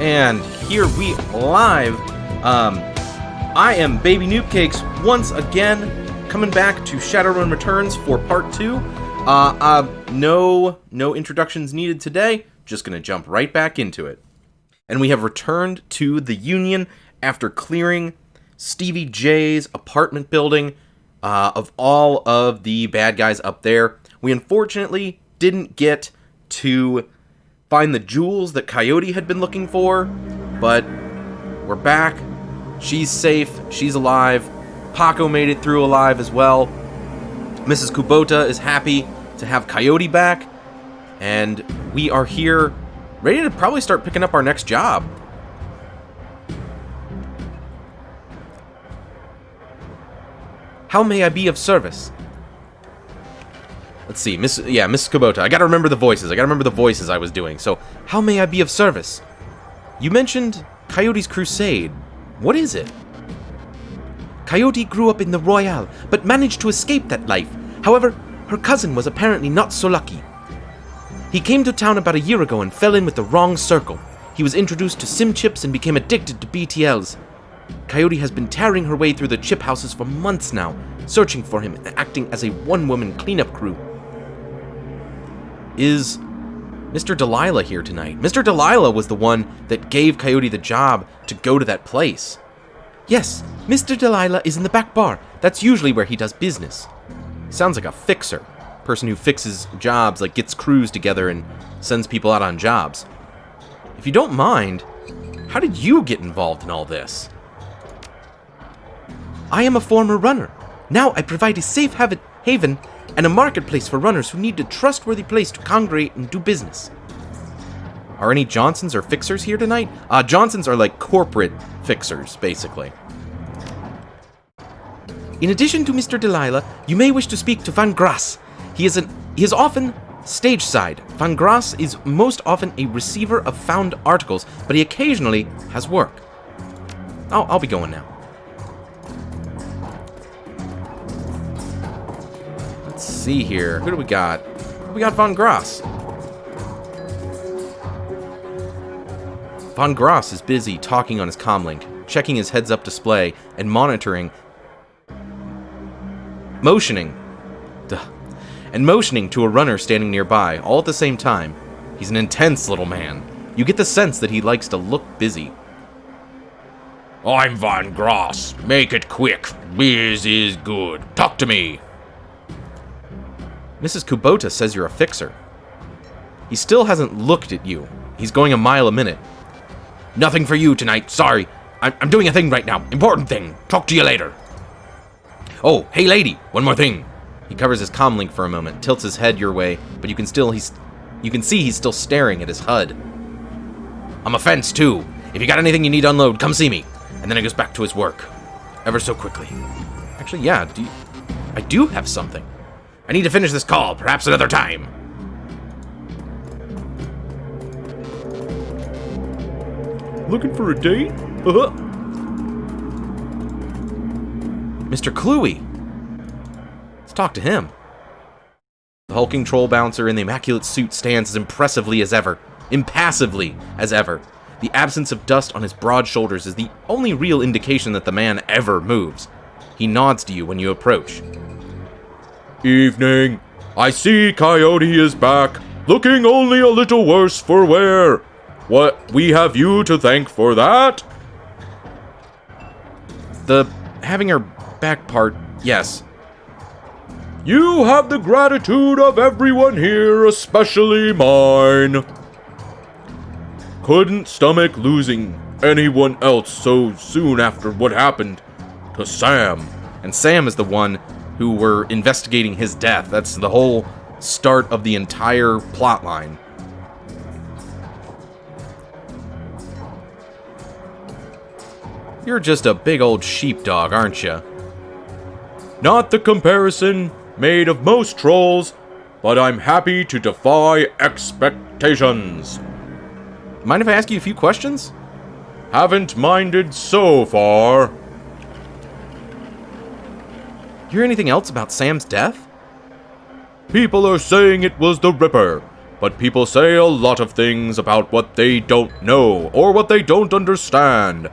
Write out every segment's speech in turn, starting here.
And here we live. I am BabyNoobCakes once again, coming back to Shadowrun Returns for part 2. No introductions needed today. Just gonna jump right back into it. And we have returned to the Union after clearing Stevie J's apartment building of all of the bad guys up there. We unfortunately didn't get to find the jewels that Coyote had been looking for, but we're back. She's safe. She's alive. Paco made it through alive as well. Mrs. Kubota is happy to have Coyote back, and we are here ready to probably start picking up our next job. How may I be of service? Let's see, Mrs. Kubota. I gotta remember the voices. I was doing. So, how may I be of service? You mentioned Coyote's crusade. What is it? Coyote grew up in the Royale, but managed to escape that life. However, her cousin was apparently not so lucky. He came to town about a year ago and fell in with the wrong circle. He was introduced to sim chips and became addicted to BTLs. Coyote has been tearing her way through the chip houses for months now, searching for him and acting as a one-woman cleanup crew. Is Mr. Delilah here tonight? Mr. Delilah was the one that gave Coyote the job to go to that place. Yes, Mr. Delilah is in the back bar. That's usually where he does business. Sounds like a fixer. Person who fixes jobs, like gets crews together and sends people out on jobs. If you don't mind, how did you get involved in all this? I am a former runner. Now I provide a safe haven and a marketplace for runners who need a trustworthy place to congregate and do business. Are any Johnsons or fixers here tonight? Johnsons are like corporate fixers, basically. In addition to Mr. Delilah, you may wish to speak to Van Grass. He is often stage side. Van Grass is most often a receiver of found articles, but he occasionally has work. I'll be going now. Let's see here. Who do we got? We got Van Grass. Van Grass is busy talking on his comlink, checking his heads-up display, and motioning to a runner standing nearby, all at the same time. He's an intense little man. You get the sense that he likes to look busy. I'm Van Grass. Make it quick. Biz is good. Talk to me. Mrs. Kubota says you're a fixer. He still hasn't looked at you. He's going a mile a minute. Nothing for you tonight. Sorry. I'm doing a thing right now. Important thing. Talk to you later. Oh, hey lady. One more thing. He covers his comlink for a moment, tilts his head your way, but you can see he's still staring at his HUD. I'm a fence too. If you got anything you need to unload, come see me. And then he goes back to his work. Ever so quickly. Actually, yeah, I do have something. I need to finish this call, perhaps another time. Looking for a date? Mr. Cluey. Let's talk to him. The hulking troll bouncer in the immaculate suit stands as impassively as ever. The absence of dust on his broad shoulders is the only real indication that the man ever moves. He nods to you when you approach. Evening. I see Coyote is back, looking only a little worse for wear. What, we have you to thank for that? The having her back part, yes. You have the gratitude of everyone here, especially mine. Couldn't stomach losing anyone else so soon after what happened to Sam. And Sam is the one who were investigating his death. That's the whole start of the entire plotline. You're just a big old sheepdog, aren't you? Not the comparison made of most trolls, but I'm happy to defy expectations. Mind if I ask you a few questions? Haven't minded so far. Hear anything else about Sam's death? People are saying it was the Ripper, but people say a lot of things about what they don't know, or what they don't understand.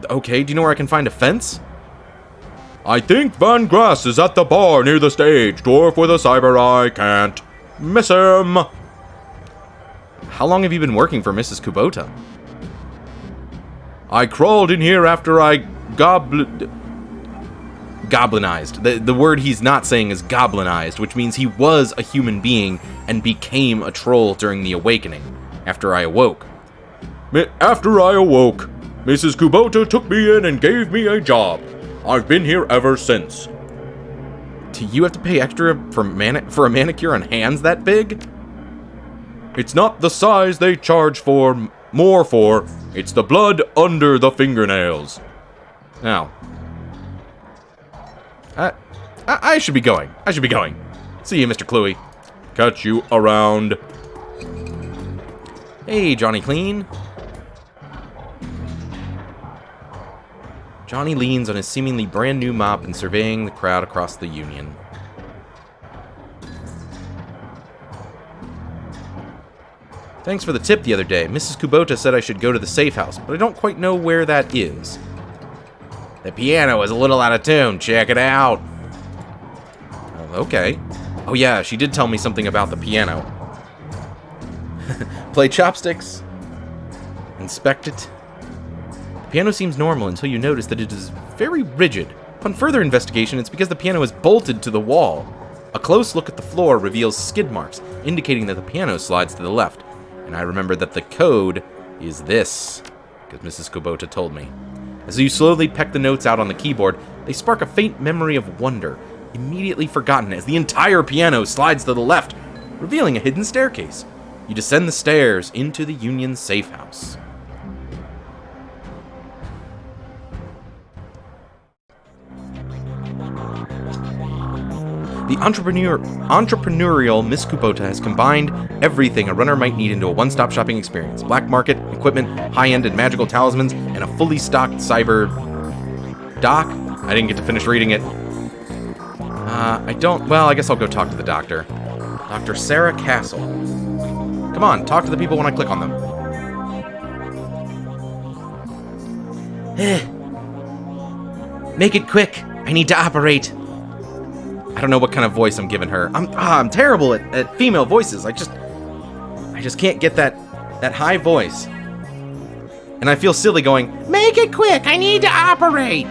Okay, do you know where I can find a fence? I think Van Grass is at the bar near the stage. Dwarf with a cyber eye, can't miss him. How long have you been working for Mrs. Kubota? I crawled in here after I goblinized. The word he's not saying is goblinized, which means he was a human being and became a troll during the awakening, after I awoke. After I awoke, Mrs. Kubota took me in and gave me a job. I've been here ever since. Do you have to pay extra for a manicure on hands that big? It's not the size they charge more for. It's the blood under the fingernails. Now, I should be going. See you, Mr. Cluey. Catch you around. Hey, Johnny Clean. Johnny leans on his seemingly brand new mop and surveying the crowd across the Union. Thanks for the tip the other day. Mrs. Kubota said I should go to the safe house, but I don't quite know where that is. The piano is a little out of tune. Check it out. Okay. Oh yeah, she did tell me something about the piano. Play chopsticks. Inspect it. The piano seems normal until you notice that it is very rigid. Upon further investigation, it's because the piano is bolted to the wall. A close look at the floor reveals skid marks, indicating that the piano slides to the left. And I remember that the code is this, because Mrs. Kubota told me. As you slowly peck the notes out on the keyboard, they spark a faint memory of wonder, immediately forgotten as the entire piano slides to the left, revealing a hidden staircase. You descend the stairs into the Union safe house. The entrepreneurial Miss Kubota has combined everything a runner might need into a one-stop shopping experience. Black market, equipment, high-end and magical talismans, and a fully stocked cyber doc. I didn't get to finish reading it. I guess I'll go talk to the doctor. Dr. Sarah Castle. Come on, talk to the people when I click on them. Make it quick. I need to operate. I don't know what kind of voice I'm giving her. I'm terrible at female voices. I just can't get that high voice. And I feel silly going, make it quick, I need to operate.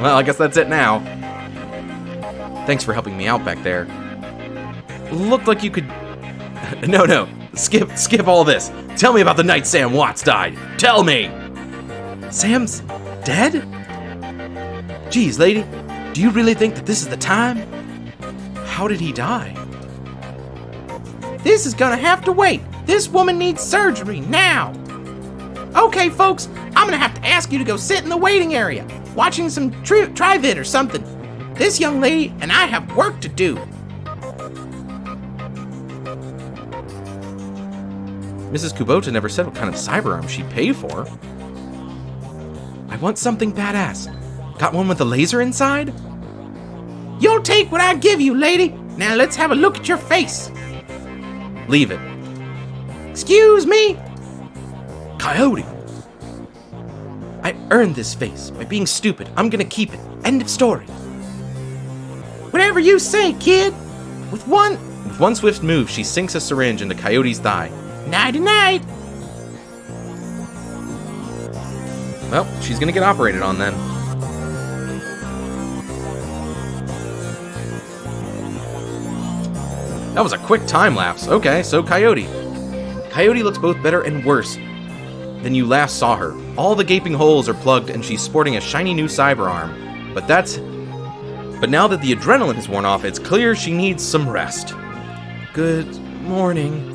Well, I guess that's it now. Thanks for helping me out back there. Looked like you could... No, skip all this. Tell me about the night Sam Watts died. Tell me. Sam's dead? Geez, lady. Do you really think that this is the time? How did he die? This is gonna have to wait. This woman needs surgery now. Okay, folks, I'm gonna have to ask you to go sit in the waiting area, watching some Trivid or something. This young lady and I have work to do. Mrs. Kubota never said what kind of cyberarm she'd pay for. I want something badass. Got one with a laser inside? You'll take what I give you, lady. Now let's have a look at your face. Leave it. Excuse me? Coyote. I earned this face by being stupid. I'm gonna keep it. End of story. Whatever you say, kid. With one swift move, she sinks a syringe into Coyote's thigh. Nighty-night. Well, she's gonna get operated on then. That was a quick time lapse. Okay, so Coyote. Coyote looks both better and worse than you last saw her. All the gaping holes are plugged and she's sporting a shiny new cyber arm. But now that the adrenaline has worn off, it's clear she needs some rest. Good morning.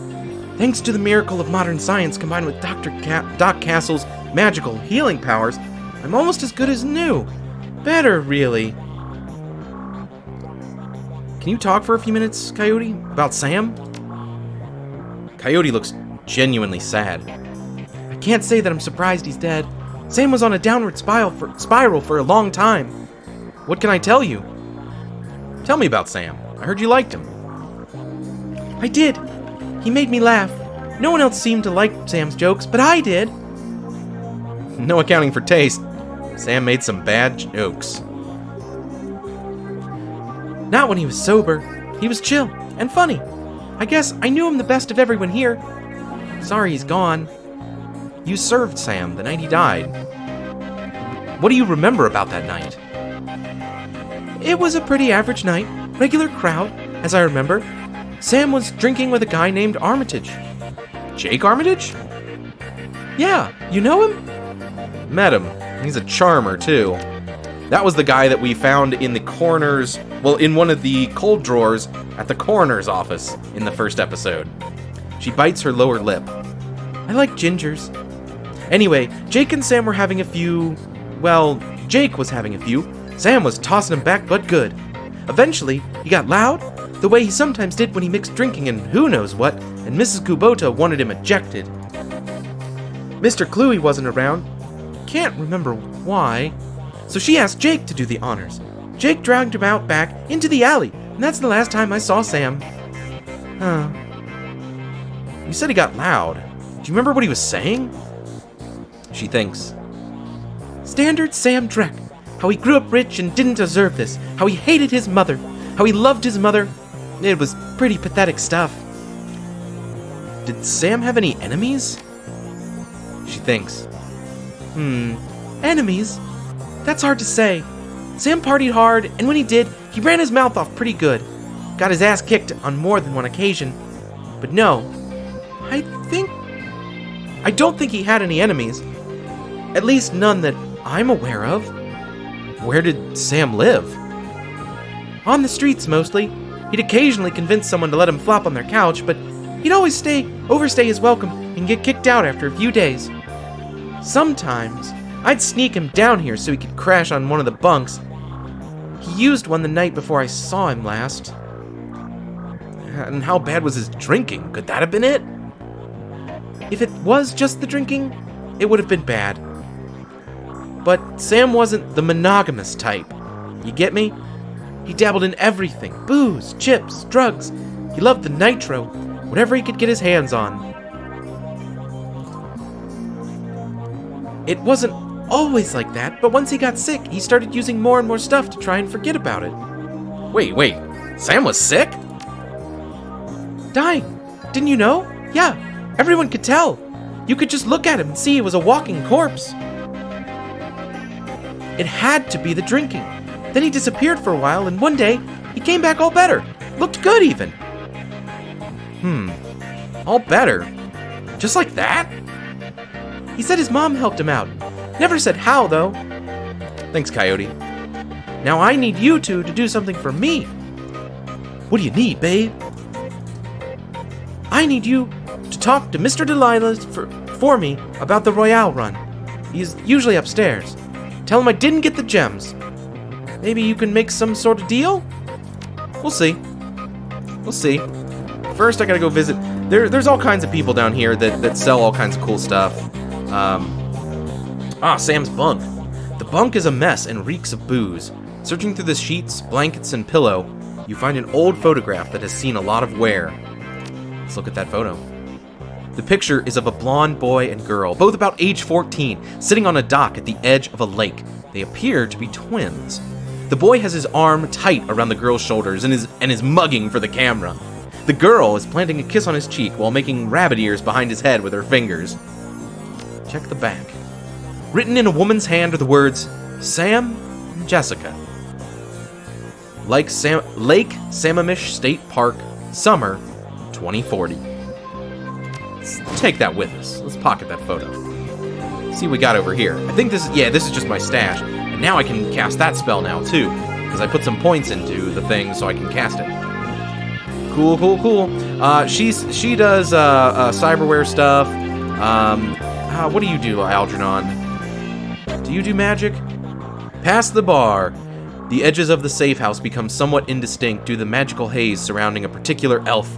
Thanks to the miracle of modern science combined with Doc Castle's magical healing powers, I'm almost as good as new. Better, really. Can you talk for a few minutes, Coyote? About Sam? Coyote looks genuinely sad. I can't say that I'm surprised he's dead. Sam was on a downward spiral for a long time. What can I tell you? Tell me about Sam. I heard you liked him. I did. He made me laugh. No one else seemed to like Sam's jokes, but I did. No accounting for taste. Sam made some bad jokes. Not when he was sober. He was chill and funny. I guess I knew him the best of everyone here. Sorry he's gone. You served Sam the night he died. What do you remember about that night? It was a pretty average night. Regular crowd, as I remember. Sam was drinking with a guy named Armitage. Jake Armitage? Yeah, you know him? Met him. He's a charmer, too. That was the guy that we found in the coroner's... Well, in one of the cold drawers at the coroner's office in the first episode. She bites her lower lip. I like gingers. Anyway, Jake and Sam were having a few... Well, Jake was having a few. Sam was tossing him back, but good. Eventually, he got loud, the way he sometimes did when he mixed drinking and who knows what, and Mrs. Kubota wanted him ejected. Mr. Cluey wasn't around. Can't remember why. So she asked Jake to do the honors. Jake dragged him out back into the alley, and that's the last time I saw Sam. Huh. You said he got loud. Do you remember what he was saying? She thinks. Standard Sam Drek. How he grew up rich and didn't deserve this. How he hated his mother. How he loved his mother. It was pretty pathetic stuff. Did Sam have any enemies? She thinks. Enemies? That's hard to say. Sam partied hard, and when he did, he ran his mouth off pretty good. Got his ass kicked on more than one occasion. But no, I don't think he had any enemies. At least none that I'm aware of. Where did Sam live? On the streets, mostly. He'd occasionally convince someone to let him flop on their couch, but he'd always overstay his welcome and get kicked out after a few days. Sometimes, I'd sneak him down here so he could crash on one of the bunks. He used one the night before I saw him last. And how bad was his drinking? Could that have been it? If it was just the drinking, it would have been bad. But Sam wasn't the monogamous type. You get me? He dabbled in everything. Booze, chips, drugs. He loved the nitro. Whatever he could get his hands on. It wasn't always like that, but once he got sick, he started using more and more stuff to try and forget about it. Wait. Sam was sick? Dying. Didn't you know? Yeah, everyone could tell. You could just look at him and see he was a walking corpse. It had to be the drinking. Then he disappeared for a while, and one day, he came back all better. Looked good, even. All better? Just like that? He said his mom helped him out. Never said how, though. Thanks, Coyote. Now I need you two to do something for me. What do you need, babe? I need you to talk to Mr. Delilah for me about the Royale run. He's usually upstairs. Tell him I didn't get the gems. Maybe you can make some sort of deal? We'll see. First, I gotta go visit. There's all kinds of people down here that sell all kinds of cool stuff. Sam's bunk. The bunk is a mess and reeks of booze. Searching through the sheets, blankets, and pillow, you find an old photograph that has seen a lot of wear. Let's look at that photo. The picture is of a blonde boy and girl, both about age 14, sitting on a dock at the edge of a lake. They appear to be twins. The boy has his arm tight around the girl's shoulders and is mugging for the camera. The girl is planting a kiss on his cheek while making rabbit ears behind his head with her fingers. Check the back. Written in a woman's hand are the words, Sam and Jessica. Lake Sammamish State Park, summer 2040. Let's take that with us. Let's pocket that photo. See what we got over here. I think this is just my stash. And now I can cast that spell now too, because I put some points into the thing so I can cast it. Cool. She does cyberware stuff. What do you do, Algernon? Do you do magic? Past the bar. The edges of the safe house become somewhat indistinct due to the magical haze surrounding a particular elf.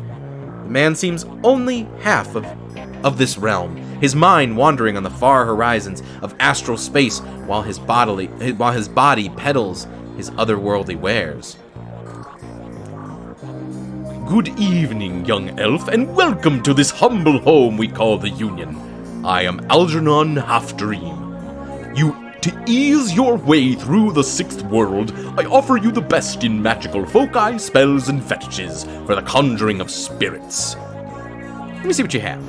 The man seems only half of this realm, his mind wandering on the far horizons of astral space while his body peddles his otherworldly wares. Good evening, young elf, and welcome to this humble home we call the Union. I am Algernon Halfdream. To ease your way through the sixth world, I offer you the best in magical foci, spells, and fetishes for the conjuring of spirits. Let me see what you have.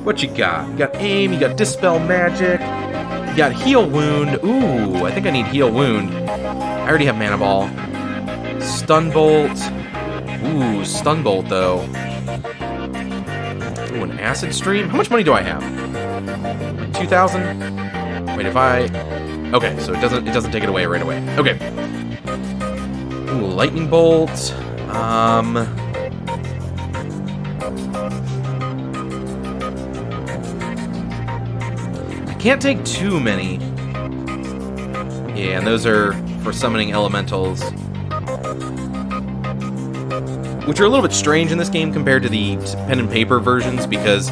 What you got? You got aim, you got dispel magic, you got heal wound. Ooh, I think I need heal wound. I already have mana ball. Stun bolt. Ooh, stun bolt though. Ooh, an acid stream. How much money do I have? 2,000. Wait, if I... Okay, so it doesn't take it away right away. Okay. Ooh, lightning bolt. I can't take too many. Yeah, and those are for summoning elementals, which are a little bit strange in this game compared to the pen and paper versions, because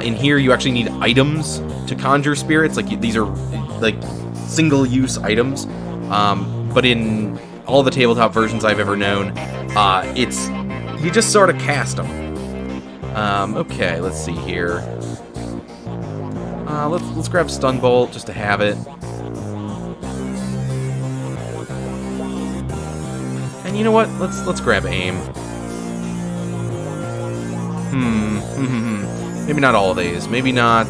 in here you actually need items to conjure spirits. Like, these are like single-use items, but in all the tabletop versions I've ever known, it's you just sort of cast them. Okay, let's see here. Let's grab stun bolt just to have it. And you know what? Let's grab aim. Maybe not all of these. Maybe not.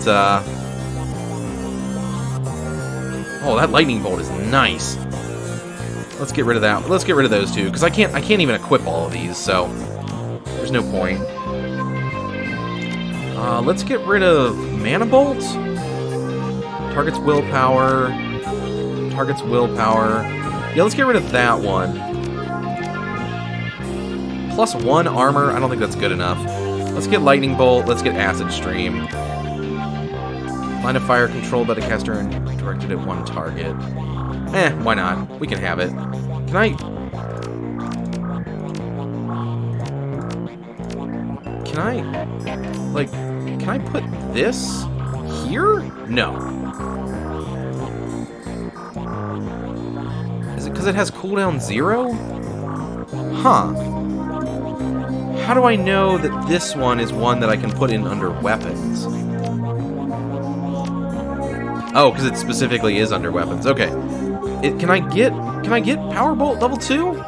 Oh, that lightning bolt is nice. Let's get rid of that. Let's get rid of those two, because I can't even equip all of these, so there's no point. Let's get rid of mana bolt. Target's willpower. Target's willpower. Yeah, let's get rid of that one. +1 armor. I don't think that's good enough. Let's get lightning bolt. Let's get acid stream. Line of fire controlled by the caster and directed at one target. Why not? We can have it. Can I put this here? No. Is it because it has cooldown 0? Huh. How do I know that this one is one that I can put in under weapons? Oh, because it specifically is under weapons. Okay. Can I get Power Bolt level 2?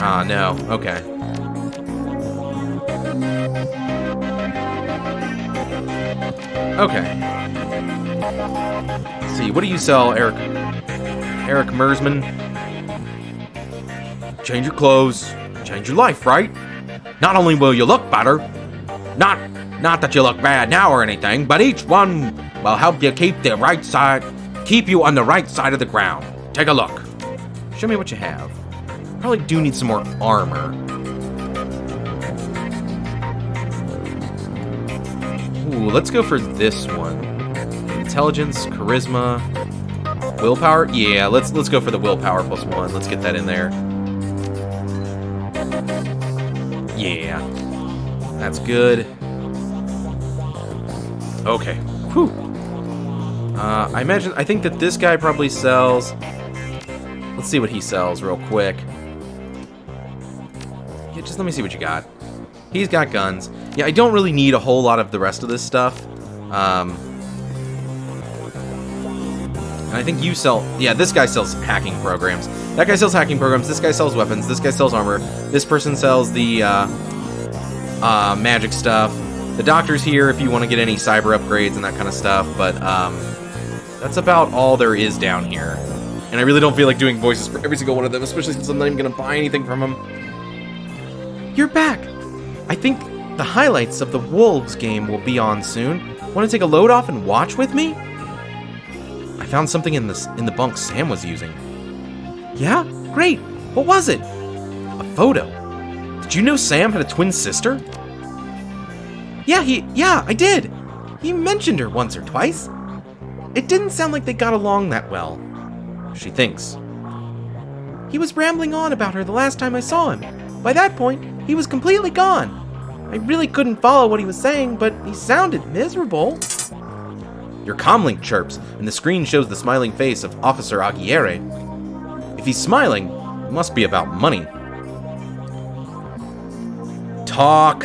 Ah, no. Okay. Okay. Let's see, what do you sell, Eric Mersman? Change your clothes, change your life, right? Not only will you look better, not that you look bad now or anything, but each one will help you keep you on the right side of the ground. Take a look. Show me what you have. Probably do need some more armor. Ooh, let's go for this one. Intelligence, charisma, willpower. Yeah, let's go for the willpower +1. Let's get that in there. Yeah, that's good. Okay. Whew. I think that this guy probably sells. Let's see what he sells real quick. Yeah, just let me see what you got. He's got guns. Yeah, I don't really need a whole lot of the rest of this stuff. And I think you sell... Yeah, this guy sells hacking programs. That guy sells hacking programs. This guy sells weapons. This guy sells armor. This person sells the magic stuff. The doctor's here if you want to get any cyber upgrades and that kind of stuff. But that's about all there is down here. And I really don't feel like doing voices for every single one of them, especially since I'm not even going to buy anything from them. You're back! I think the highlights of the Wolves game will be on soon. Want to take a load off and watch with me? I found something in the bunk Sam was using. Yeah? Great! What was it? A photo. Did you know Sam had a twin sister? Yeah, I did! He mentioned her once or twice. It didn't sound like they got along that well. She thinks. He was rambling on about her the last time I saw him. By that point, he was completely gone. I really couldn't follow what he was saying, but he sounded miserable. Your comlink chirps, and the screen shows the smiling face of Officer Aguirre. If he's smiling, it must be about money. Talk.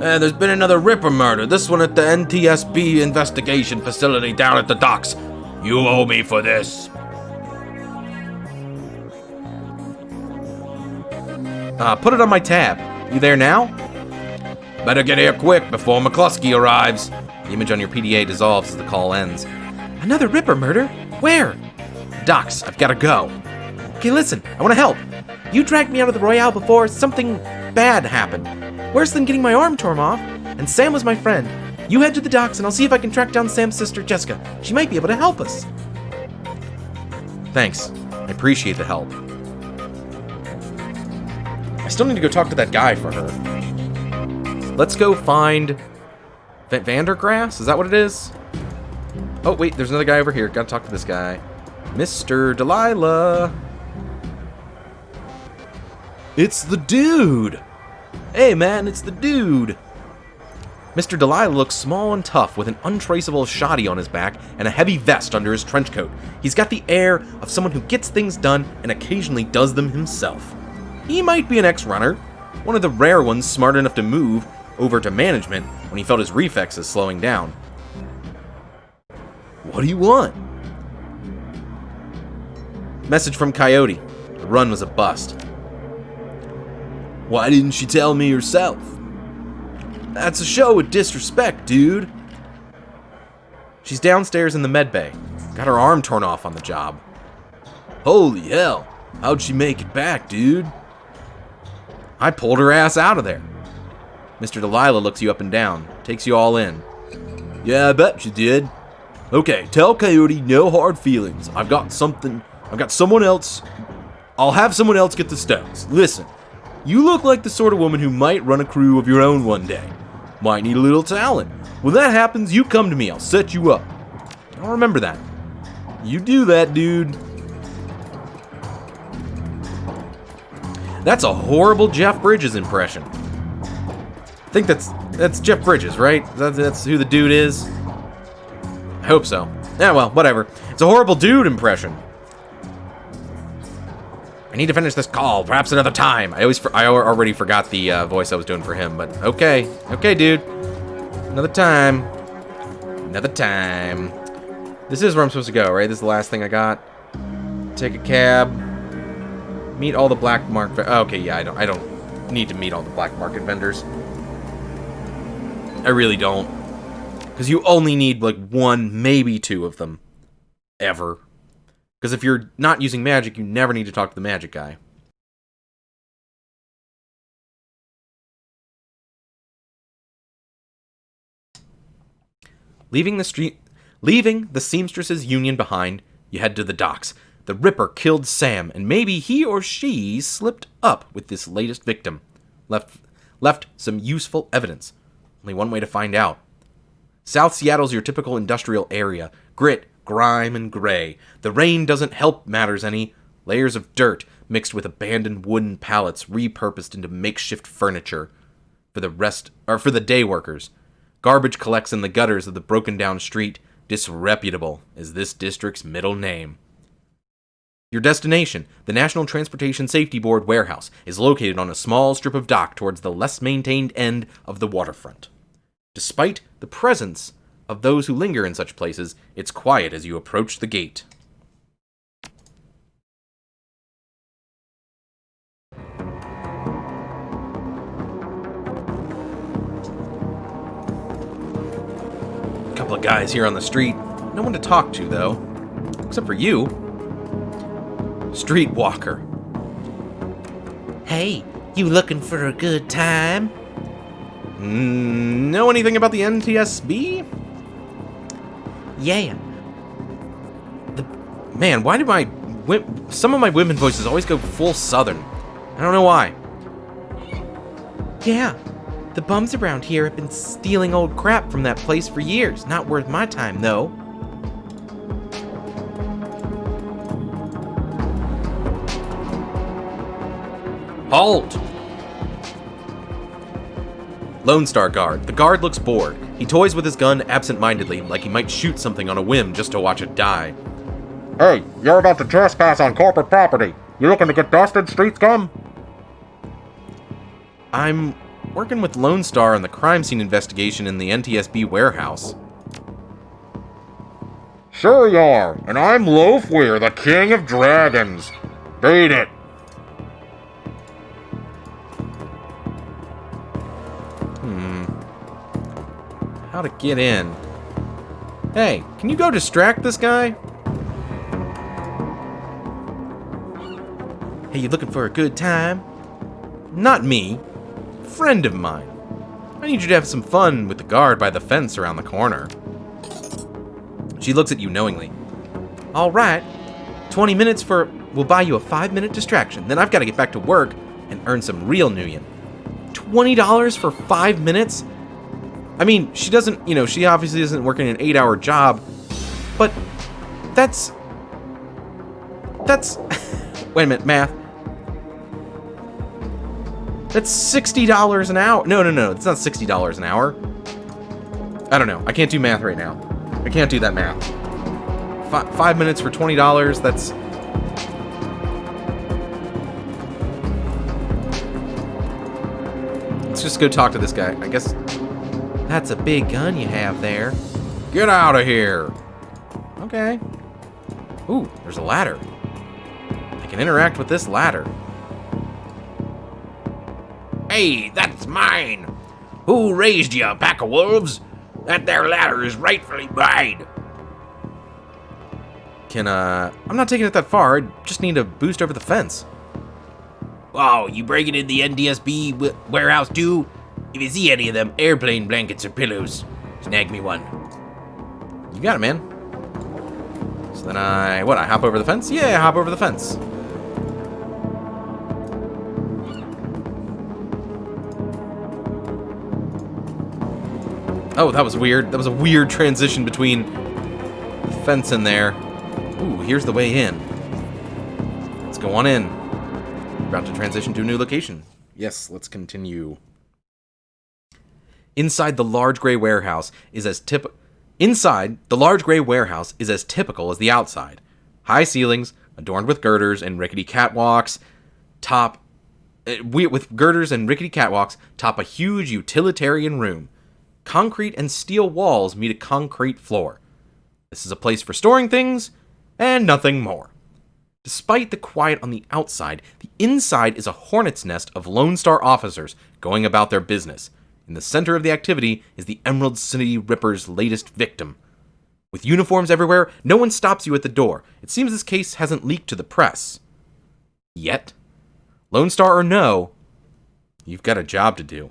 There's been another Ripper murder, this one at the NTSB investigation facility down at the docks. You owe me for this. Put it on my tab. You there now? Better get here quick before McCluskey arrives. The image on your PDA dissolves as the call ends. Another Ripper murder? Where? Docs, I've gotta go. Okay, listen, I want to help. You dragged me out of the Royale before something bad happened. Worse than getting my arm torn off. And Sam was my friend. You head to the docks and I'll see if I can track down Sam's sister, Jessica. She might be able to help us. Thanks. I appreciate the help. I still need to go talk to that guy for her. Let's go find Vandergrass? Is that what it is? Oh, wait, there's another guy over here. Gotta talk to this guy. Mr. Delilah. It's the dude. Hey, man, it's the dude. Mr. Delilah looks small and tough with an untraceable shoddy on his back and a heavy vest under his trench coat. He's got the air of someone who gets things done and occasionally does them himself. He might be an ex-runner, one of the rare ones smart enough to move over to management when he felt his reflexes slowing down. What do you want? Message from Coyote. The run was a bust. Why didn't she tell me herself? That's a show of disrespect, dude. She's downstairs in the med bay. Got her arm torn off on the job. Holy hell. How'd she make it back, dude? I pulled her ass out of there. Mr. Delilah looks you up and down, takes you all in. Yeah, I bet you did. Okay, tell Coyote no hard feelings. I've got someone else. I'll have someone else get the stones. Listen, you look like the sort of woman who might run a crew of your own one day. Might need a little talent. When that happens, you come to me. I'll set you up. I'll remember that. You do that, dude. That's a horrible Jeff Bridges impression. I think that's Jeff Bridges, right? That's who the dude is? I hope so. Yeah, well, whatever. It's a horrible dude impression. I need to finish this call, perhaps another time. I already forgot the voice I was doing for him, but okay. Okay, dude. Another time. Another time. This is where I'm supposed to go, right? This is the last thing I got. Take a cab. Meet all the black market. Okay, yeah, I don't need to meet all the black market vendors. I really don't. Because you only need like one, maybe two of them. Ever. Because if you're not using magic, you never need to talk to the magic guy. Leaving the Seamstresses Union behind, you head to the docks. The Ripper killed Sam, and maybe he or she slipped up with this latest victim. Left some useful evidence. Only one way to find out. South Seattle's your typical industrial area. Grit, grime, and gray. The rain doesn't help matters any. Layers of dirt mixed with abandoned wooden pallets repurposed into makeshift furniture for the day workers. Garbage collects in the gutters of the broken down street. Disreputable is this district's middle name. Your destination, the National Transportation Safety Board warehouse, is located on a small strip of dock towards the less maintained end of the waterfront. Despite the presence of those who linger in such places, it's quiet as you approach the gate. A couple of guys here on the street. No one to talk to, though. Except for you. Streetwalker. Hey, you looking for a good time? Know anything about the NTSB? Yeah. Man, why do some of my women voices always go full southern? I don't know why. Yeah. The bums around here have been stealing old crap from that place for years. Not worth my time, though. Halt! Lone Star Guard. The guard looks bored. He toys with his gun absent-mindedly, like he might shoot something on a whim just to watch it die. Hey, you're about to trespass on corporate property. You looking to get dusted, street scum? I'm working with Lone Star on the crime scene investigation in the NTSB warehouse. Sure you are, and I'm Loafweir, the king of dragons. Beat it. How to get in? Hey, can you go distract this guy? Hey, you looking for a good time? Not me. Friend of mine. I need you to have some fun with the guard by the fence around the corner. She looks at you knowingly. All right. 20 minutes we'll buy you a 5-minute distraction. Then I've got to get back to work and earn some real nuyen. $20 for 5 minutes? I mean, she doesn't, she obviously isn't working an 8-hour job, but that's, wait a minute, math. That's $60 an hour. No, it's not $60 an hour. I don't know. I can't do math right now. I can't do that math. 5 minutes for $20, that's... Let's just go talk to this guy. I guess that's a big gun you have there. Get out of here. Okay. Ooh, there's a ladder. I can interact with this ladder. Hey, that's mine. Who raised you, pack of wolves? That there ladder is rightfully mine. I'm not taking it that far. I just need to boost over the fence. Oh, you breaking in the NDSB warehouse too? If you see any of them airplane blankets or pillows, snag me one. You got it, man. So then I hop over the fence? Yeah, I hop over the fence. Oh, that was weird. That was a weird transition between the fence and there. Ooh, here's the way in. Let's go on in. We're about to transition to a new location. Yes, let's continue. Inside the large gray warehouse is as typical as the outside. High ceilings, adorned with girders and rickety catwalks, top a huge utilitarian room. Concrete and steel walls meet a concrete floor. This is a place for storing things and nothing more. Despite the quiet on the outside, the inside is a hornet's nest of Lone Star officers going about their business. In the center of the activity is the Emerald City Ripper's latest victim. With uniforms everywhere, no one stops you at the door. It seems this case hasn't leaked to the press. Yet, Lone Star or no, you've got a job to do.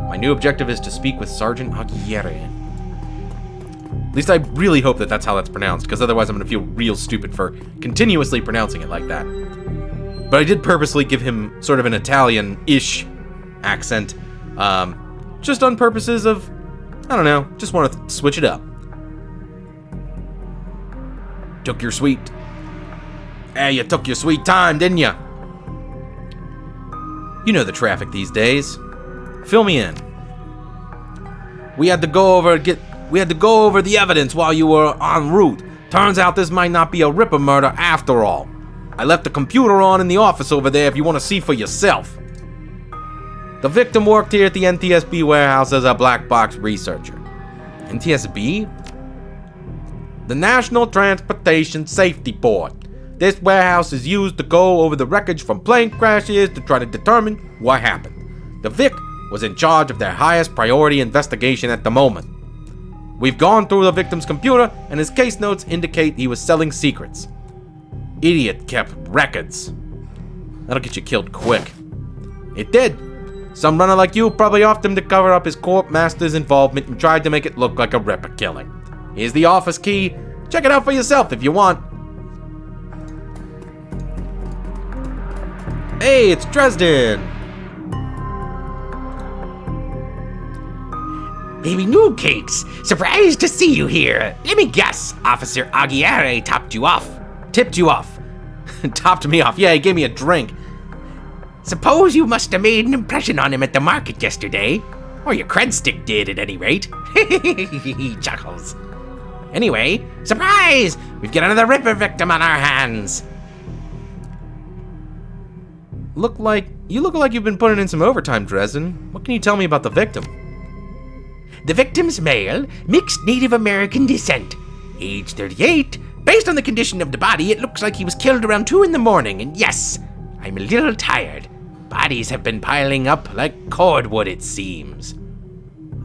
My new objective is to speak with Sergeant Aguirre. At least I really hope that that's how that's pronounced, because otherwise I'm going to feel real stupid for continuously pronouncing it like that. But I did purposely give him sort of an Italian-ish accent, just on purposes of, I don't know, just want to switch it up. Took your sweet... Hey, you took your sweet time, didn't you? You know the traffic these days. Fill me in. We had to go over the evidence while you were en route. Turns out this might not be a Ripper murder after all. I left the computer on in the office over there if you want to see for yourself. The victim worked here at the NTSB warehouse as a black box researcher. NTSB? The National Transportation Safety Board. This warehouse is used to go over the wreckage from plane crashes to try to determine what happened. The Vic was in charge of their highest priority investigation at the moment. We've gone through the victim's computer, and his case notes indicate he was selling secrets. Idiot kept records. That'll get you killed quick. It did. Some runner like you probably offed him to cover up his corp master's involvement and tried to make it look like a Ripper killing. Here's the office key. Check it out for yourself if you want. Hey, it's Dresden. BabyNoobCakes, surprised to see you here. Let me guess, Officer Aguirre topped you off. Tipped you off. Topped me off. Yeah, he gave me a drink. Suppose you must have made an impression on him at the market yesterday. Or your cred stick did, at any rate. He chuckles. Anyway, surprise! We've got another Ripper victim on our hands. You look like you've been putting in some overtime, Dresden. What can you tell me about the victim? The victim's male, mixed Native American descent. Age 38. Based on the condition of the body, it looks like he was killed around 2 in the morning. And yes, I'm a little tired. Bodies have been piling up like cordwood, it seems.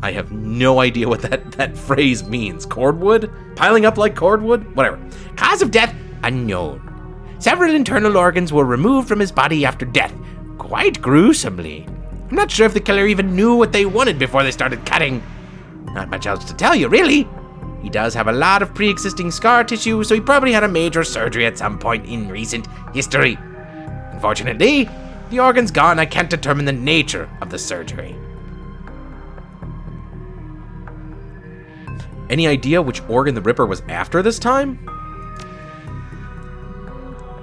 I have no idea what that phrase means. Cordwood? Piling up like cordwood? Whatever. Cause of death, unknown. Several internal organs were removed from his body after death, quite gruesomely. I'm not sure if the killer even knew what they wanted before they started cutting. Not much else to tell you, really. He does have a lot of pre-existing scar tissue, so he probably had a major surgery at some point in recent history. Unfortunately, the organ's gone. I can't determine the nature of the surgery. Any idea which organ the Ripper was after this time?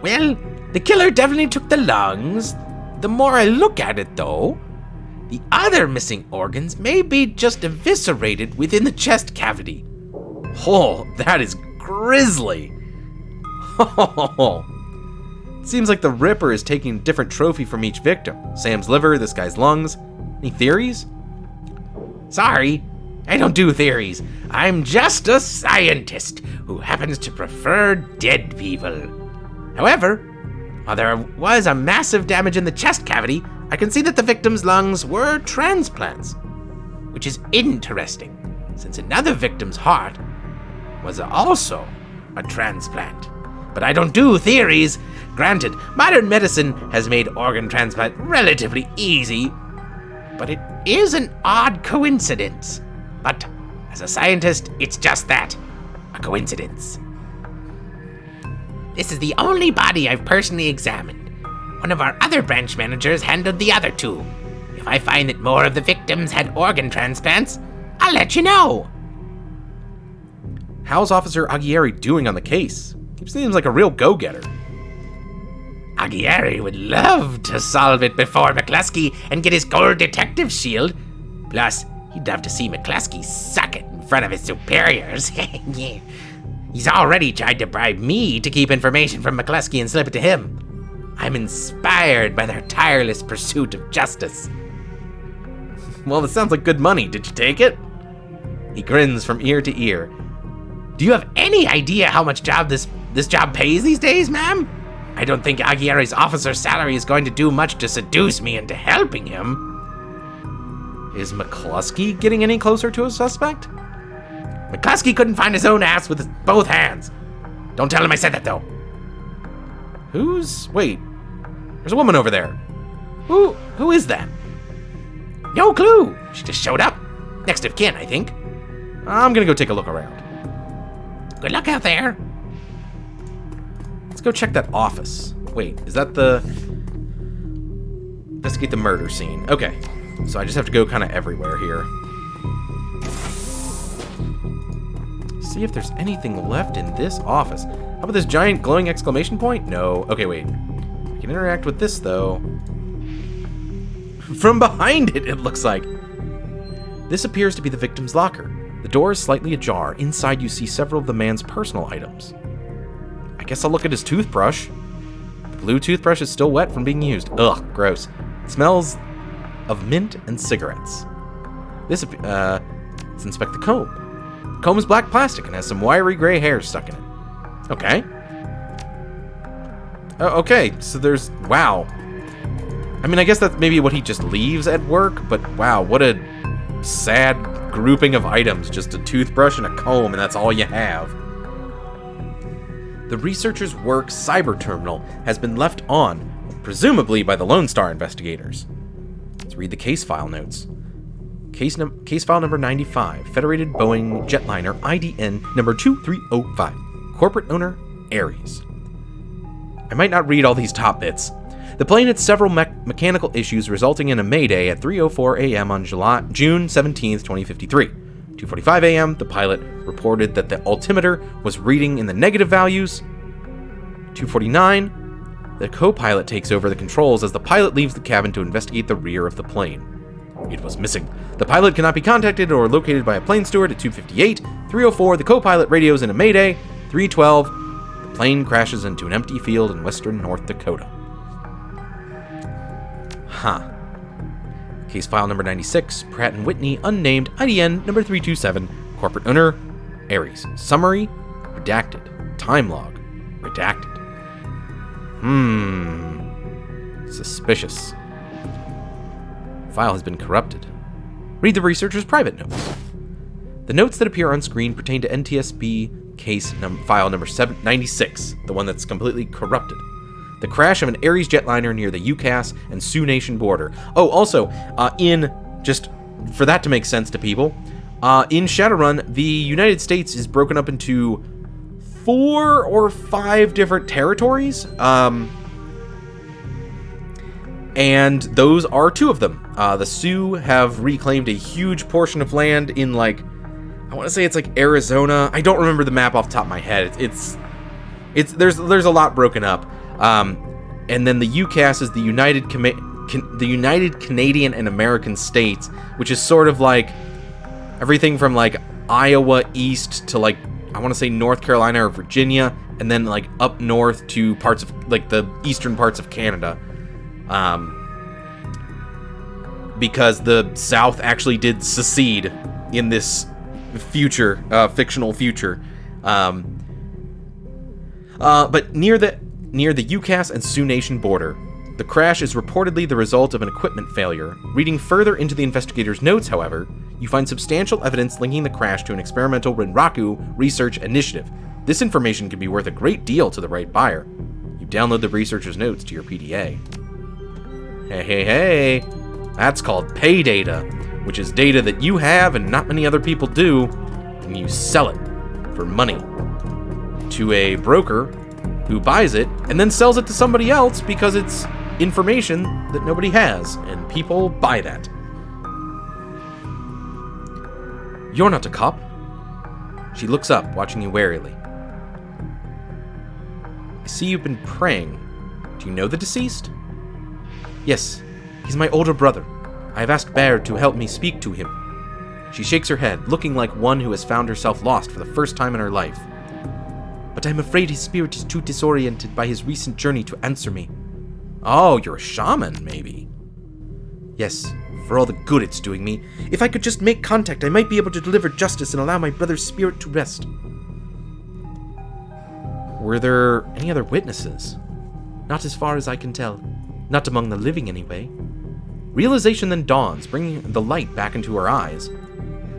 Well, the killer definitely took the lungs. The more I look at it, though, the other missing organs may be just eviscerated within the chest cavity. Oh, that is grisly. Oh. Seems like the Ripper is taking a different trophy from each victim. Sam's liver, this guy's lungs. Any theories? Sorry, I don't do theories. I'm just a scientist who happens to prefer dead people. However, while there was a massive damage in the chest cavity, I can see that the victim's lungs were transplants, which is interesting, since another victim's heart was also a transplant. But I don't do theories. Granted, modern medicine has made organ transplant relatively easy, but it is an odd coincidence. But as a scientist, it's just that, a coincidence. This is the only body I've personally examined. One of our other branch managers handled the other 2. If I find that more of the victims had organ transplants, I'll let you know. How's Officer Aguirre doing on the case? He seems like a real go-getter. Aguirre would love to solve it before McCluskey and get his gold detective shield. Plus, he'd love to see McCluskey suck it in front of his superiors. He's already tried to bribe me to keep information from McCluskey and slip it to him. I'm inspired by their tireless pursuit of justice. Well, this sounds like good money. Did you take it? He grins from ear to ear. Do you have any idea how much this job pays these days, ma'am? I don't think Aguirre's officer's salary is going to do much to seduce me into helping him. Is McCluskey getting any closer to a suspect? McCluskey couldn't find his own ass with both hands. Don't tell him I said that, though. Wait, there's a woman over there. Who is that? No clue. She just showed up. Next of kin, I think. I'm gonna go take a look around. Good luck out there. Let's go check that office. Wait, is that the... Investigate the murder scene. Okay, so I just have to go kind of everywhere here. See if there's anything left in this office. How about this giant glowing exclamation point? No. Okay, wait. I can interact with this, though. From behind it, it looks like. This appears to be the victim's locker. The door is slightly ajar. Inside, you see several of the man's personal items. I guess I'll look at his toothbrush. The blue toothbrush is still wet from being used. Ugh, gross. It smells of mint and cigarettes. Let's inspect the comb. The comb is black plastic and has some wiry gray hairs stuck in it. Okay. Okay, so there's... Wow. I mean, I guess that's maybe what he just leaves at work, but wow, what a sad grouping of items. Just a toothbrush and a comb, and that's all you have. The researcher's work cyber terminal has been left on, presumably by the Lone Star investigators. Let's read the case file notes. Case file number 95, Federated Boeing Jetliner IDN number 2305. Corporate owner, Ares. I might not read all these top bits. The plane had several mechanical issues resulting in a mayday at 3:04 a.m. on June 17, 2053. 2:45 a.m., the pilot reported that the altimeter was reading in the negative values. 2:49, The co-pilot takes over the controls as the pilot leaves the cabin to investigate the rear of the plane. It was missing. The pilot cannot be contacted or located by a plane steward at 2:58. 3:04, the co-pilot radios in a mayday. 3:12, the plane crashes into an empty field in western North Dakota. Case file number 96, Pratt & Whitney, unnamed, IDN number 327, corporate owner, Ares. Summary, redacted. Time log, redacted. Suspicious. File has been corrupted. Read the researcher's private notes. The notes that appear on screen pertain to NTSB case file number 796, the one that's completely corrupted. The crash of an Ares jetliner near the UCAS and Sioux Nation border. Oh, also, just for that to make sense to people, in Shadowrun, the United States is broken up into 4 or 5 different territories, and those are 2 of them. The Sioux have reclaimed a huge portion of land in, I want to say it's Arizona. I don't remember the map off the top of my head. There's a lot broken up. And then the UCAS is the United Canadian and American States, which is sort of everything from Iowa east to I want to say North Carolina or Virginia, and then up north to parts of the eastern parts of Canada. Because the South actually did secede in this future, fictional future. But near the UCAS and Sioux Nation border, the crash is reportedly the result of an equipment failure. Reading further into the investigator's notes, however, you find substantial evidence linking the crash to an experimental Renraku research initiative. This information could be worth a great deal to the right buyer. You download the researcher's notes to your PDA. Hey. That's called pay data, which is data that you have and not many other people do, and you sell it for money to a broker who buys it and then sells it to somebody else because it's information that nobody has, and people buy that. You're not a cop. She looks up, watching you warily. I see you've been praying. Do you know the deceased? Yes, he's my older brother. I have asked Baird to help me speak to him. She shakes her head, looking like one who has found herself lost for the first time in her life. But I'm afraid his spirit is too disoriented by his recent journey to answer me. Oh, you're a shaman, maybe. Yes, for all the good it's doing me. If I could just make contact, I might be able to deliver justice and allow my brother's spirit to rest. Were there any other witnesses? Not as far as I can tell. Not among the living, anyway. Realization then dawns, bringing the light back into her eyes.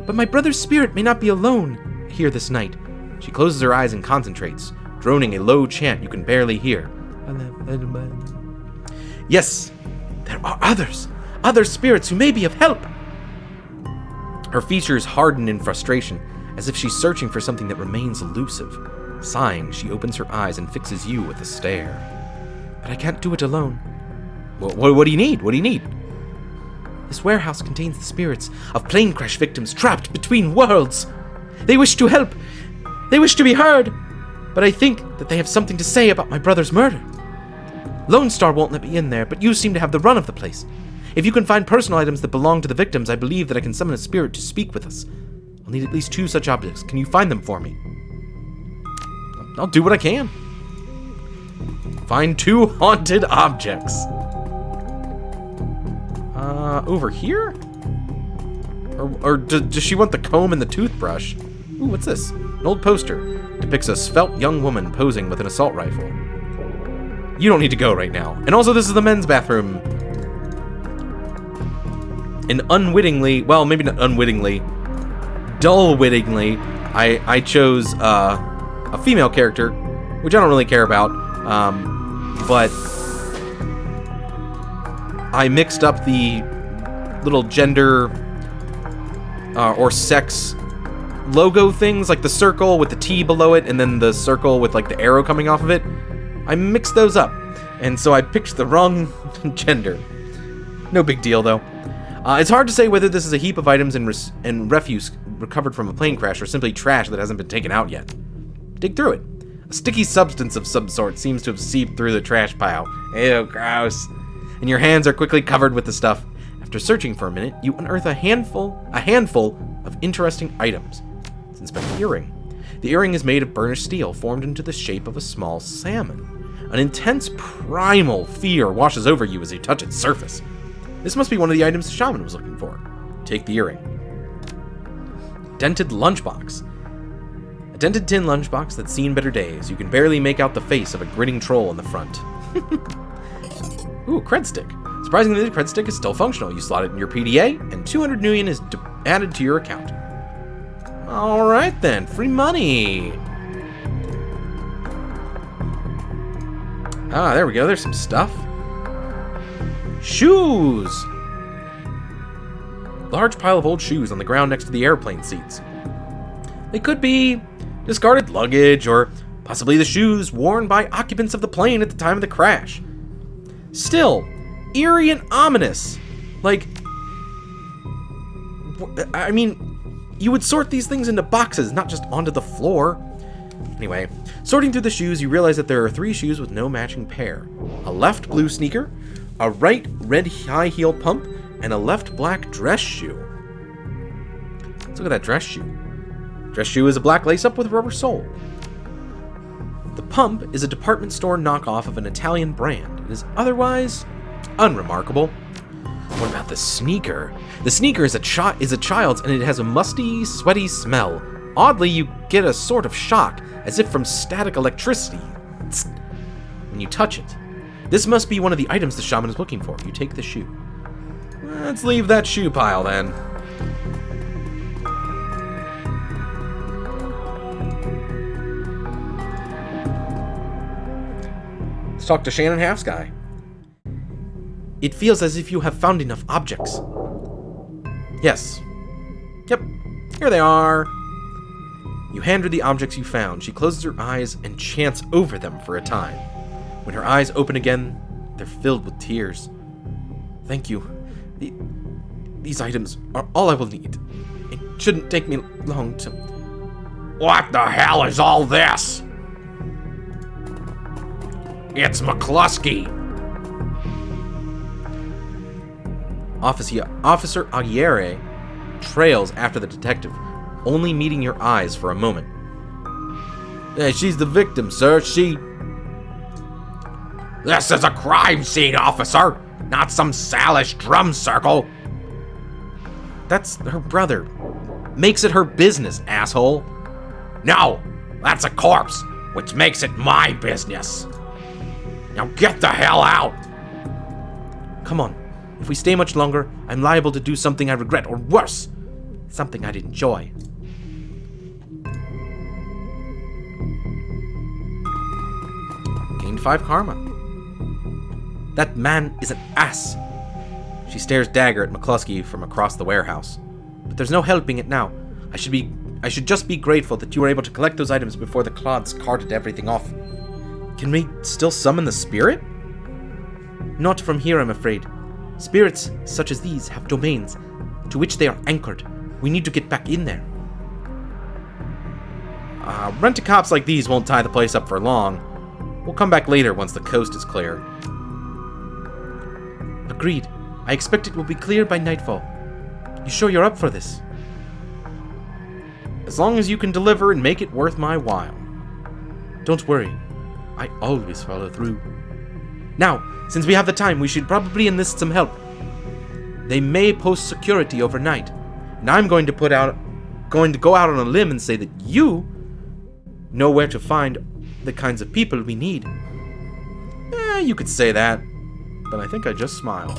But my brother's spirit may not be alone here this night. She closes her eyes and concentrates, droning a low chant you can barely hear. Yes, there are others. Other spirits who may be of help. Her features harden in frustration, as if she's searching for something that remains elusive. Sighing, she opens her eyes and fixes you with a stare. But I can't do it alone. What do you need? What do you need? This warehouse contains the spirits of plane crash victims trapped between worlds. They wish to help. They wish to be heard. But I think that they have something to say about my brother's murder. Lone Star won't let me in there, but you seem to have the run of the place. If you can find personal items that belong to the victims, I believe that I can summon a spirit to speak with us. I'll need at least 2 such objects. Can you find them for me? I'll do what I can. Find 2 haunted objects. Over here? Or does she want the comb and the toothbrush? Ooh, what's this? An old poster. Depicts a svelte young woman posing with an assault rifle. You don't need to go right now. And also, this is the men's bathroom. And unwittingly, well, maybe not unwittingly, dull-wittingly, I chose a female character, which I don't really care about, but I mixed up the little gender or sex logo things, like the circle with the T below it, and then the circle with the arrow coming off of it. I mixed those up, and so I picked the wrong gender. No big deal, though. It's hard to say whether this is a heap of items and refuse recovered from a plane crash or simply trash that hasn't been taken out yet. Dig through it. A sticky substance of some sort seems to have seeped through the trash pile. Ew, gross. And your hands are quickly covered with the stuff. After searching for a minute, you unearth a handful of interesting items. Let's inspect the earring. The earring is made of burnished steel, formed into the shape of a small salmon. An intense primal fear washes over you as you touch its surface. This must be one of the items the shaman was looking for. Take the earring. Dented lunchbox. A dented tin lunchbox that's seen better days. You can barely make out the face of a grinning troll in the front. Ooh, cred stick. Surprisingly, the cred stick is still functional. You slot it in your PDA, and 200 nuyen is added to your account. Alright then, free money! Ah, there we go, there's some stuff. Shoes! Large pile of old shoes on the ground next to the airplane seats. They could be discarded luggage, or possibly the shoes worn by occupants of the plane at the time of the crash. Still, eerie and ominous. Like, I mean, you would sort these things into boxes, not just onto the floor. Anyway, sorting through the shoes, you realize that there are 3 shoes with no matching pair. A left blue sneaker, a right red high heel pump, and a left black dress shoe. Let's look at that dress shoe. Dress shoe is a black lace-up with a rubber sole. The pump is a department store knockoff of an Italian brand. It is otherwise unremarkable. What about the sneaker? The sneaker is a child's, and it has a musty, sweaty smell. Oddly, you get a sort of shock, as if from static electricity, when you touch it. This must be one of the items the shaman is looking for. You take the shoe. Let's leave that shoe pile, then. Let's talk to Shannon Halfsky. It feels as if you have found enough objects. Yes. Yep. Here they are. You hand her the objects you found. She closes her eyes and chants over them for a time. When her eyes open again, they're filled with tears. Thank you. These items are all I will need. It shouldn't take me long to... What the hell is all this? It's McCluskey. Officer Aguirre trails after the detective, only meeting your eyes for a moment. She's the victim, sir. This is a crime scene, officer, not some Salish drum circle. That's her brother. Makes it her business, asshole. No, that's a corpse, which makes it my business. Now get the hell out. Come on. If we stay much longer, I'm liable to do something I regret, or worse, something I'd enjoy. Gained 5 karma. That man is an ass. She stares dagger at McCluskey from across the warehouse. But there's no helping it now. I should just be grateful that you were able to collect those items before the clods carted everything off. Can we still summon the spirit? Not from here, I'm afraid. Spirits such as these have domains to which they are anchored. We need to get back in there. Rent-a-cops like these won't tie the place up for long. We'll come back later once the coast is clear. Agreed. I expect it will be clear by nightfall. You sure you're up for this? As long as you can deliver and make it worth my while. Don't worry. I always follow through. Now, since we have the time, we should probably enlist some help. They may post security overnight, and I'm going to go out on a limb and say that you know where to find the kinds of people we need. You could say that, but I think I just smiled.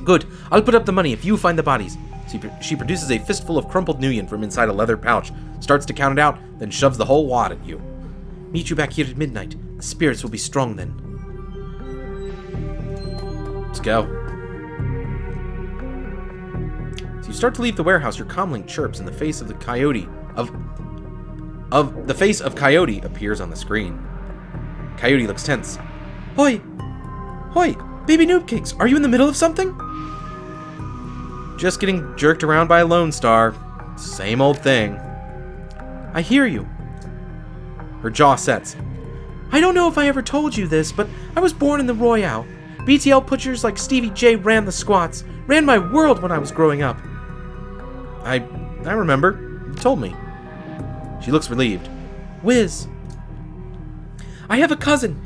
Good, I'll put up the money if you find the bodies. She produces a fistful of crumpled nuyen from inside a leather pouch, starts to count it out, then shoves the whole wad at you. Meet you back here at midnight. The spirits will be strong then. Let's go. So you start to leave the warehouse. Your comlink chirps, and the face of the coyote Coyote appears on the screen. Coyote looks tense. Hoi! Hoi! BabyNoobCakes, are you in the middle of something? Just getting jerked around by a Lone Star. Same old thing. I hear you. Her jaw sets. I don't know if I ever told you this, but I was born in the Royale. BTL butchers like Stevie J ran the squats, ran my world when I was growing up. I remember. You told me. She looks relieved. Whiz. I have a cousin,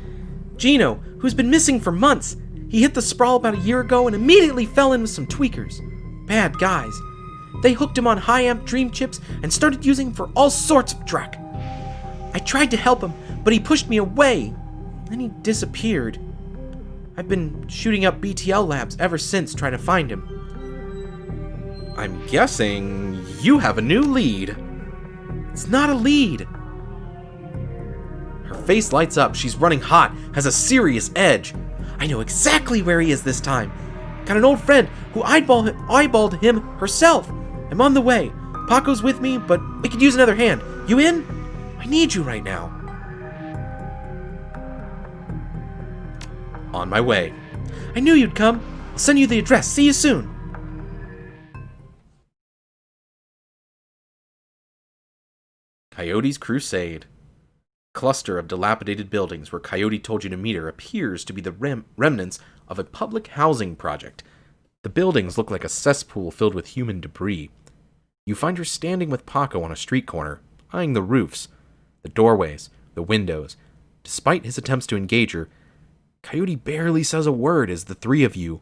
Gino, who's been missing for months. He hit the sprawl about a year ago and immediately fell in with some tweakers. Bad guys. They hooked him on high-amp dream chips and started using him for all sorts of dreck. I tried to help him, but he pushed me away. Then he disappeared. I've been shooting up BTL labs ever since trying to find him. I'm guessing you have a new lead. It's not a lead. Her face lights up. She's running hot, has a serious edge. I know exactly where he is this time. Got an old friend who eyeballed him herself. I'm on the way. Paco's with me, but we could use another hand. You in? I need you right now. On my way. I knew you'd come. I'll send you the address. See you soon. Coyote's Crusade. Cluster of dilapidated buildings where Coyote told you to meet her appears to be the remnants of a public housing project. The buildings look like a cesspool filled with human debris. You find her standing with Paco on a street corner, eyeing the roofs, the doorways, the windows. Despite his attempts to engage her, Coyote barely says a word as the three of you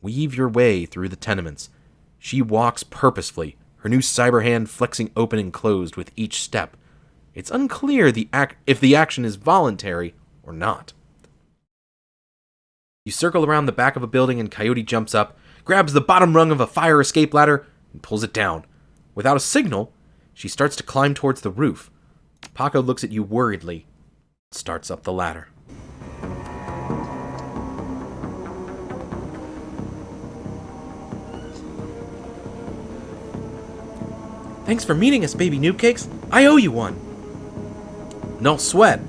weave your way through the tenements. She walks purposefully, her new cyber hand flexing open and closed with each step. It's unclear if the action is voluntary or not. You circle around the back of a building and Coyote jumps up, grabs the bottom rung of a fire escape ladder, and pulls it down. Without a signal, she starts to climb towards the roof. Paco looks at you worriedly, starts up the ladder. Thanks for meeting us, BabyNoobCakes. I owe you one. No sweat.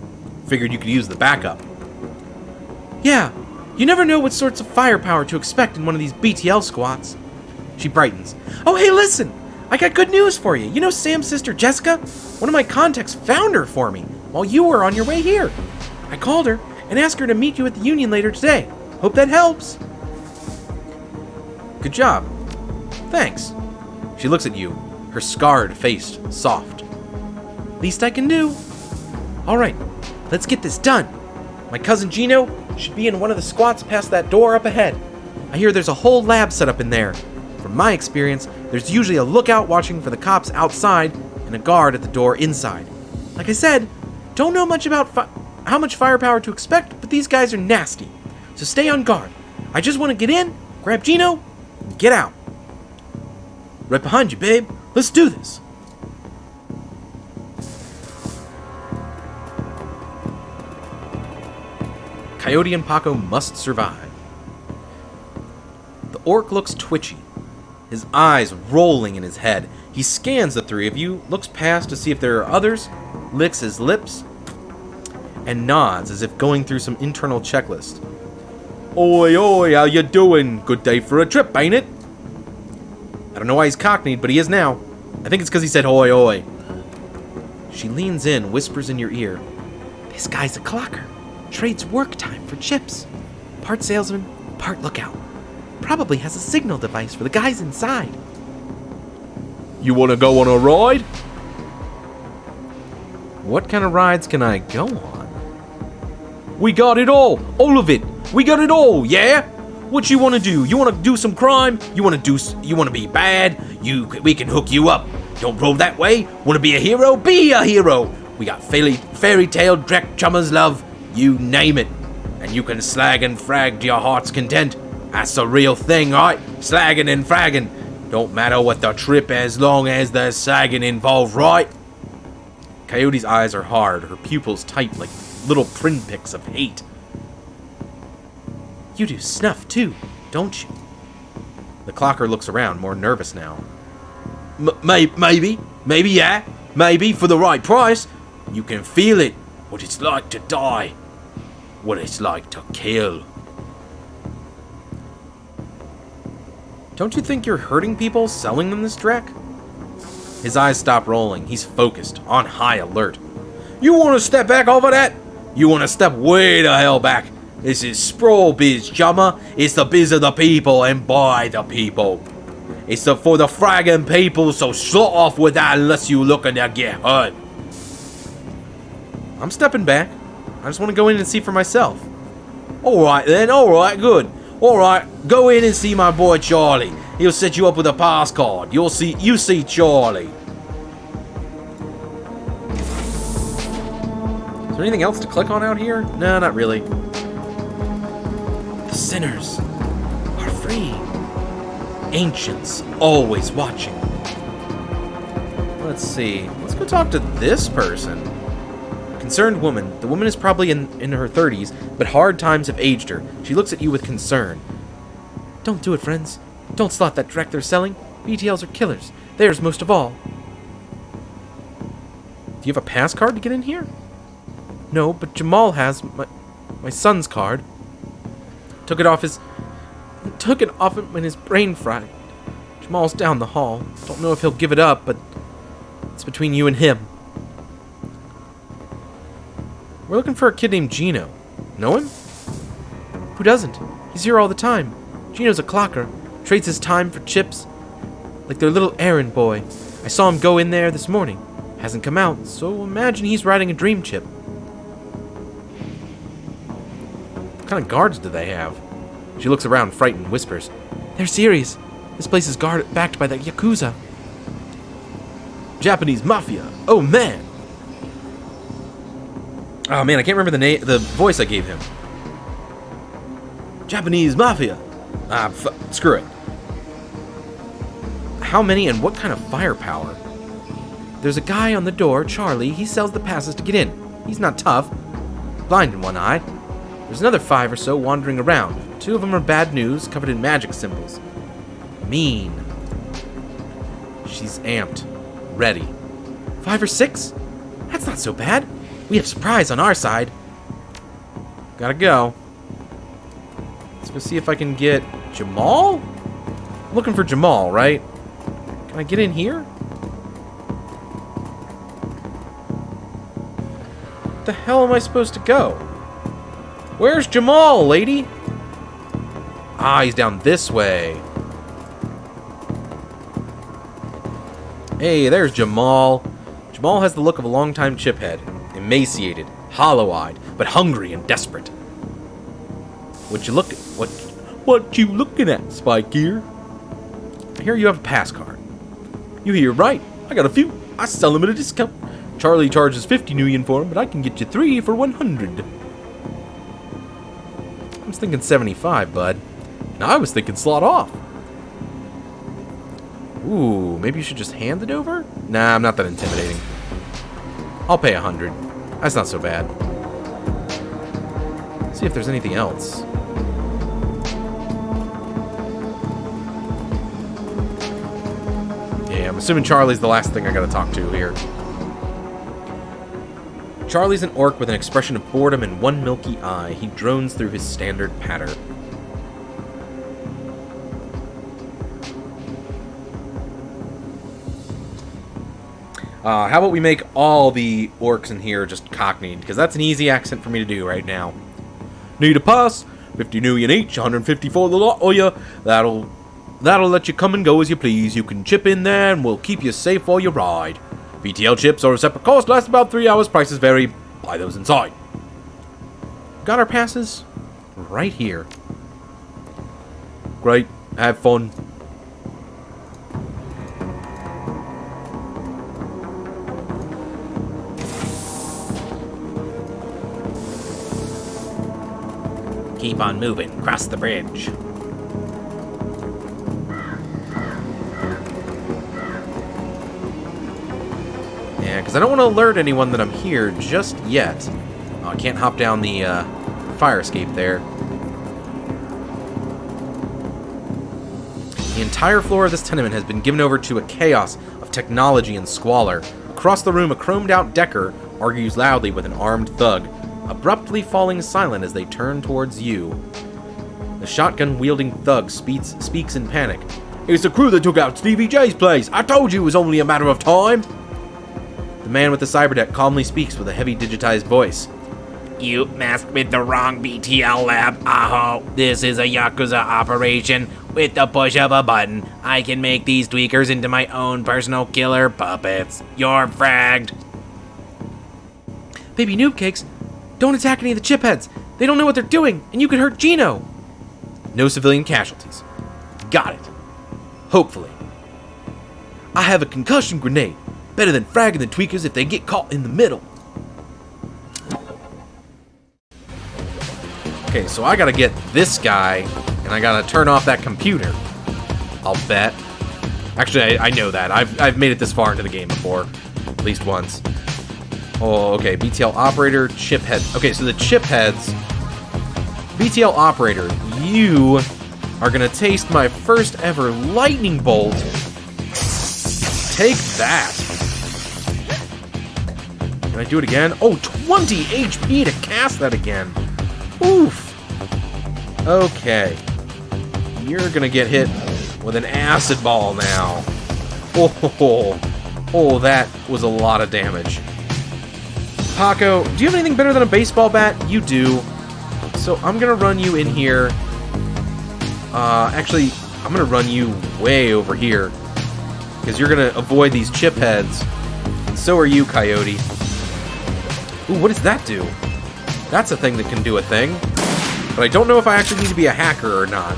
Figured you could use the backup. Yeah, you never know what sorts of firepower to expect in one of these BTL squats. She brightens. Oh, hey, listen! I got good news for you. You know Sam's sister, Jessica? One of my contacts found her for me while you were on your way here. I called her and asked her to meet you at the Union later today. Hope that helps. Good job. Thanks. She looks at you, her scarred face soft. Least I can do. All right, let's get this done. My cousin Gino should be in one of the squats past that door up ahead. I hear there's a whole lab set up in there. From my experience, there's usually a lookout watching for the cops outside and a guard at the door inside. Like I said, don't know much about how much firepower to expect, but these guys are nasty. So stay on guard. I just want to get in, grab Gino, and get out. Right behind you, babe. Let's do this. Coyote and Paco must survive. The orc looks twitchy, his eyes rolling in his head. He scans the three of you, looks past to see if there are others, licks his lips, and nods as if going through some internal checklist. Oi, oi, how you doing? Good day for a trip, ain't it? I don't know why he's cockneyed, but he is now. I think it's because he said oi, oi. She leans in, whispers in your ear. This guy's a clocker. Trades work time for chips. Part salesman, part lookout. Probably has a signal device for the guys inside. You want to go on a ride? What kind of rides can I go on? We got it all of it. We got it all, yeah? What you want to do? You want to do some crime? You want to be bad? We can hook you up. Don't roll that way. Want to be a hero? Be a hero. We got fairy tale dreck chummers love. You name it. And you can slag and frag to your heart's content. That's the real thing, right? Slagging and fragging. Don't matter what the trip as long as there's sagging involved, right? Coyote's eyes are hard, her pupils tight like little pinpricks of hate. You do snuff too, don't you? The clocker looks around, more nervous now. Maybe, yeah. Maybe for the right price. You can feel it. What it's like to die. What it's like to kill. Don't you think you're hurting people selling them this dreck? His eyes stop rolling. He's focused, on high alert. You want to step back off of that? You want to step way the hell back. This is Sprawl Biz, chumma. It's the biz of the people and by the people. It's for the fragging people, so shut off with that unless you looking to get hurt. I'm stepping back. I just want to go in and see for myself. Alright then, alright, good. Alright, go in and see my boy Charlie. He'll set you up with a pass card. You see Charlie. Is there anything else to click on out here? No, not really. The sinners are free. Ancients always watching. Let's see. Let's go talk to this person. Concerned woman. The woman is probably in her 30s, but hard times have aged her. She looks at you with concern. Don't do it, friends. Don't slot that dreck they're selling. BTLs are killers. Theirs most of all. Do you have a pass card to get in here? No, but Jamal has my son's card. Took it off him when his brain fried. Jamal's down the hall. Don't know if he'll give it up, but it's between you and him. We're looking for a kid named Gino. Know him? Who doesn't? He's here all the time. Gino's a clocker. Trades his time for chips. Like their little errand boy. I saw him go in there this morning. Hasn't come out, so imagine he's riding a dream chip. What kind of guards do they have? She looks around, frightened, whispers. They're serious. This place is backed by the Yakuza. Japanese mafia. Oh, man. Oh, man, I can't remember the voice I gave him. Japanese mafia. Screw it. How many and what kind of firepower? There's a guy on the door, Charlie. He sells the passes to get in. He's not tough. Blind in one eye. There's another 5 or so wandering around. 2 of them are bad news, covered in magic symbols. Mean. She's amped. Ready. 5 or 6? That's not so bad. We have surprise on our side. Gotta go. Let's go see if I can get Jamal? I'm looking for Jamal, right? Can I get in here? Where the hell am I supposed to go? Where's Jamal, lady? Ah, he's down this way. Hey, there's Jamal. Jamal has the look of a longtime chiphead. Emaciated, hollow-eyed, but hungry and desperate. What you looking at, Spike here? I hear you have a pass card. You hear right. I got a few. I sell them at a discount. Charlie charges 50 Nuyen for them, but I can get you 3 for 100. I was thinking 75, bud. Now I was thinking slot off. Ooh, maybe you should just hand it over? Nah, I'm not that intimidating. I'll pay 100. That's not so bad. Let's see if there's anything else. Yeah, I'm assuming Charlie's the last thing I gotta talk to here. Charlie's an orc with an expression of boredom and one milky eye. He drones through his standard patter. How about we make all the orcs in here just cockneyed, because that's an easy accent for me to do right now. Need a pass? 50 Nuyen each, 150 for the lot, or ya. That'll let you come and go as you please. You can chip in there, and we'll keep you safe while you ride. VTL chips are a separate cost, last about 3 hours. Prices vary. Buy those inside. Got our passes right here. Great. Have fun. Keep on moving. Cross the bridge. Yeah, because I don't want to alert anyone that I'm here just yet. Oh, I can't hop down the fire escape there. The entire floor of this tenement has been given over to a chaos of technology and squalor. Across the room, a chromed-out Decker argues loudly with an armed thug, abruptly falling silent as they turn towards you. The shotgun-wielding thug speaks in panic. "It's the crew that took out Stevie J's place. I told you it was only a matter of time." The man with the cyberdeck calmly speaks with a heavy digitized voice. You messed with the wrong BTL lab, Aho. This is a Yakuza operation. With the push of a button, I can make these tweakers into my own personal killer puppets. You're fragged. BabyNoobCakes, don't attack any of the chipheads. They don't know what they're doing, and you could hurt Gino. No civilian casualties. Got it. Hopefully. I have a concussion grenade. Better than fragging the tweakers if they get caught in the middle. Okay, so I gotta get this guy, and I gotta turn off that computer. I'll bet. Actually, I know that. I've made it this far into the game before. At least once. Oh, okay. BTL operator, chip head. Okay, so the chip heads. BTL operator, you are gonna taste my first ever lightning bolt. Take that. Can I do it again? Oh, 20 HP to cast that again. Oof. Okay. You're gonna get hit with an acid ball now. Oh, that was a lot of damage. Paco, do you have anything better than a baseball bat? You do. So I'm gonna run you in here. Actually, I'm gonna run you way over here. Because you're gonna avoid these chip heads. And so are you, Coyote. Ooh, what does that do? That's a thing that can do a thing. But I don't know if I actually need to be a hacker or not.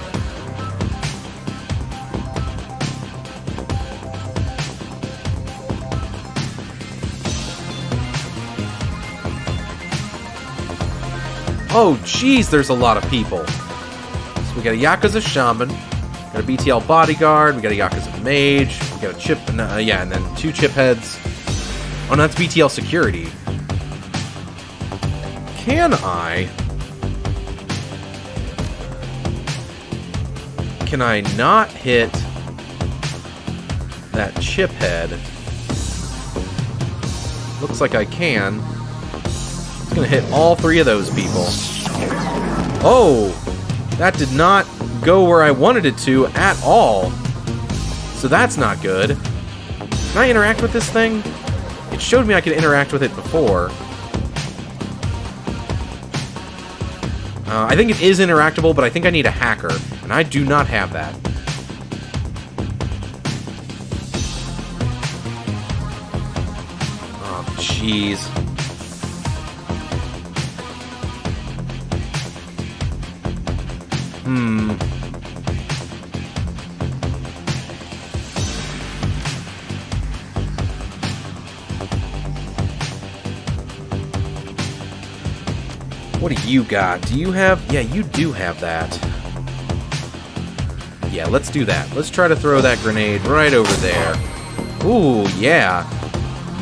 Oh, jeez, there's a lot of people. So we got a Yakuza Shaman, got a BTL Bodyguard, we got a Yakuza Mage, we got a chip, yeah, and then 2 chip heads. Oh, no, that's BTL Security. Can I not hit that chip head? Looks like I can. It's gonna hit all 3 of those people. Oh, that did not go where I wanted it to at all. So that's not good. Can I interact with this thing? It showed me I could interact with it before. I think it is interactable, but I think I need a hacker, and I do not have that. Oh, jeez. What do you got? Do you have... Yeah, you do have that. Yeah, let's do that. Let's try to throw that grenade right over there. Ooh, yeah.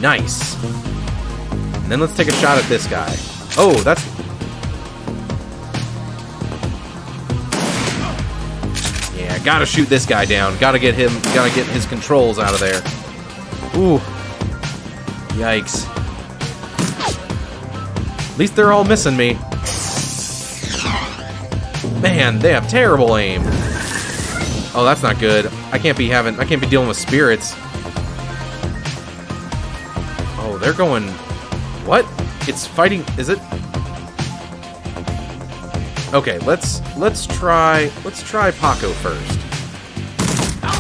Nice. And then let's take a shot at this guy. Oh, that's... Yeah, gotta shoot this guy down. Gotta get his controls out of there. Ooh. Yikes. At least they're all missing me. Man, they have terrible aim. Oh, that's not good. I can't be dealing with spirits. Oh, they're going... What? It's fighting... Is it? Okay, let's try Paco first.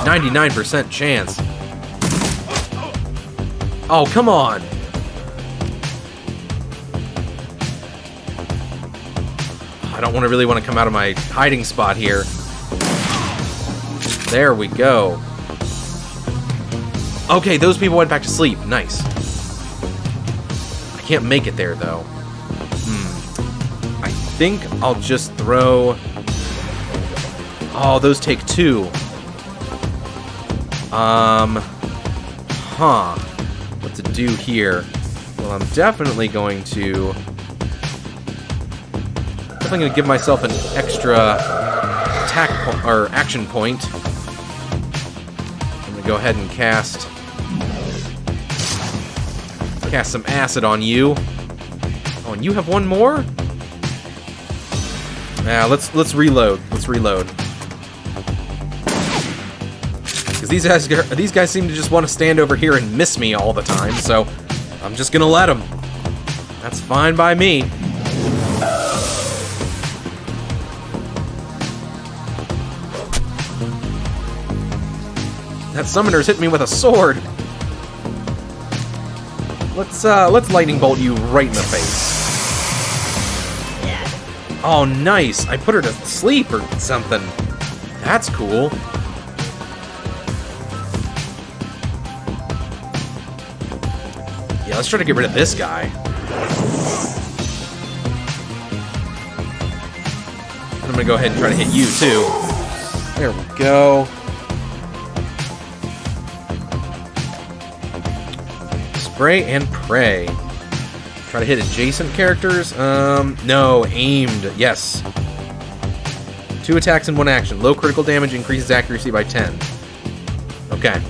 99% chance. Oh, come on. I don't really want to come out of my hiding spot here. There we go. Okay, those people went back to sleep. Nice. I can't make it there, though. I think I'll just throw... Oh, those take 2. What to do here? Well, I'm definitely going to... I'm going to give myself an extra action point. I'm going to go ahead and cast some acid on you. Oh, and you have one more? Yeah, let's reload. Let's reload. Because these guys seem to just want to stand over here and miss me all the time. So I'm just gonna let him. That's fine by me. That summoner's hit me with a sword. Let's lightning bolt you right in the face. Oh, nice. I put her to sleep or something. That's cool. Yeah, let's try to get rid of this guy. And I'm gonna go ahead and try to hit you too. There we go. Spray and pray. Try to hit adjacent characters. No, aimed. Yes. 2 attacks in 1 action. Low critical damage increases accuracy by 10. Okay.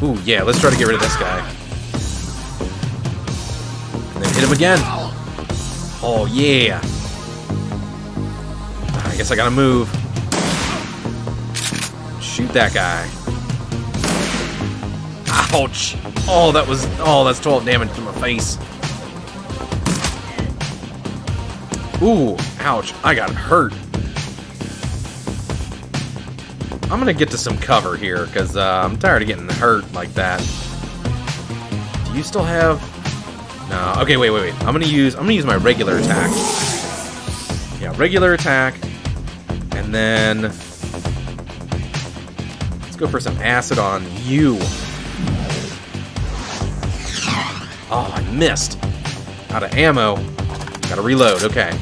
Ooh, yeah, let's try to get rid of this guy. And then hit him again. Oh, yeah. I guess I gotta move. Shoot that guy. Ouch! Oh, that's 12 damage to my face. Ooh, ouch. I got hurt. I'm gonna get to some cover here, because I'm tired of getting hurt like that. Do you still have... No, okay, wait. I'm gonna use my regular attack. Yeah, regular attack. And then... let's go for some acid on you. Oh, I missed. Out of ammo. Gotta reload, okay.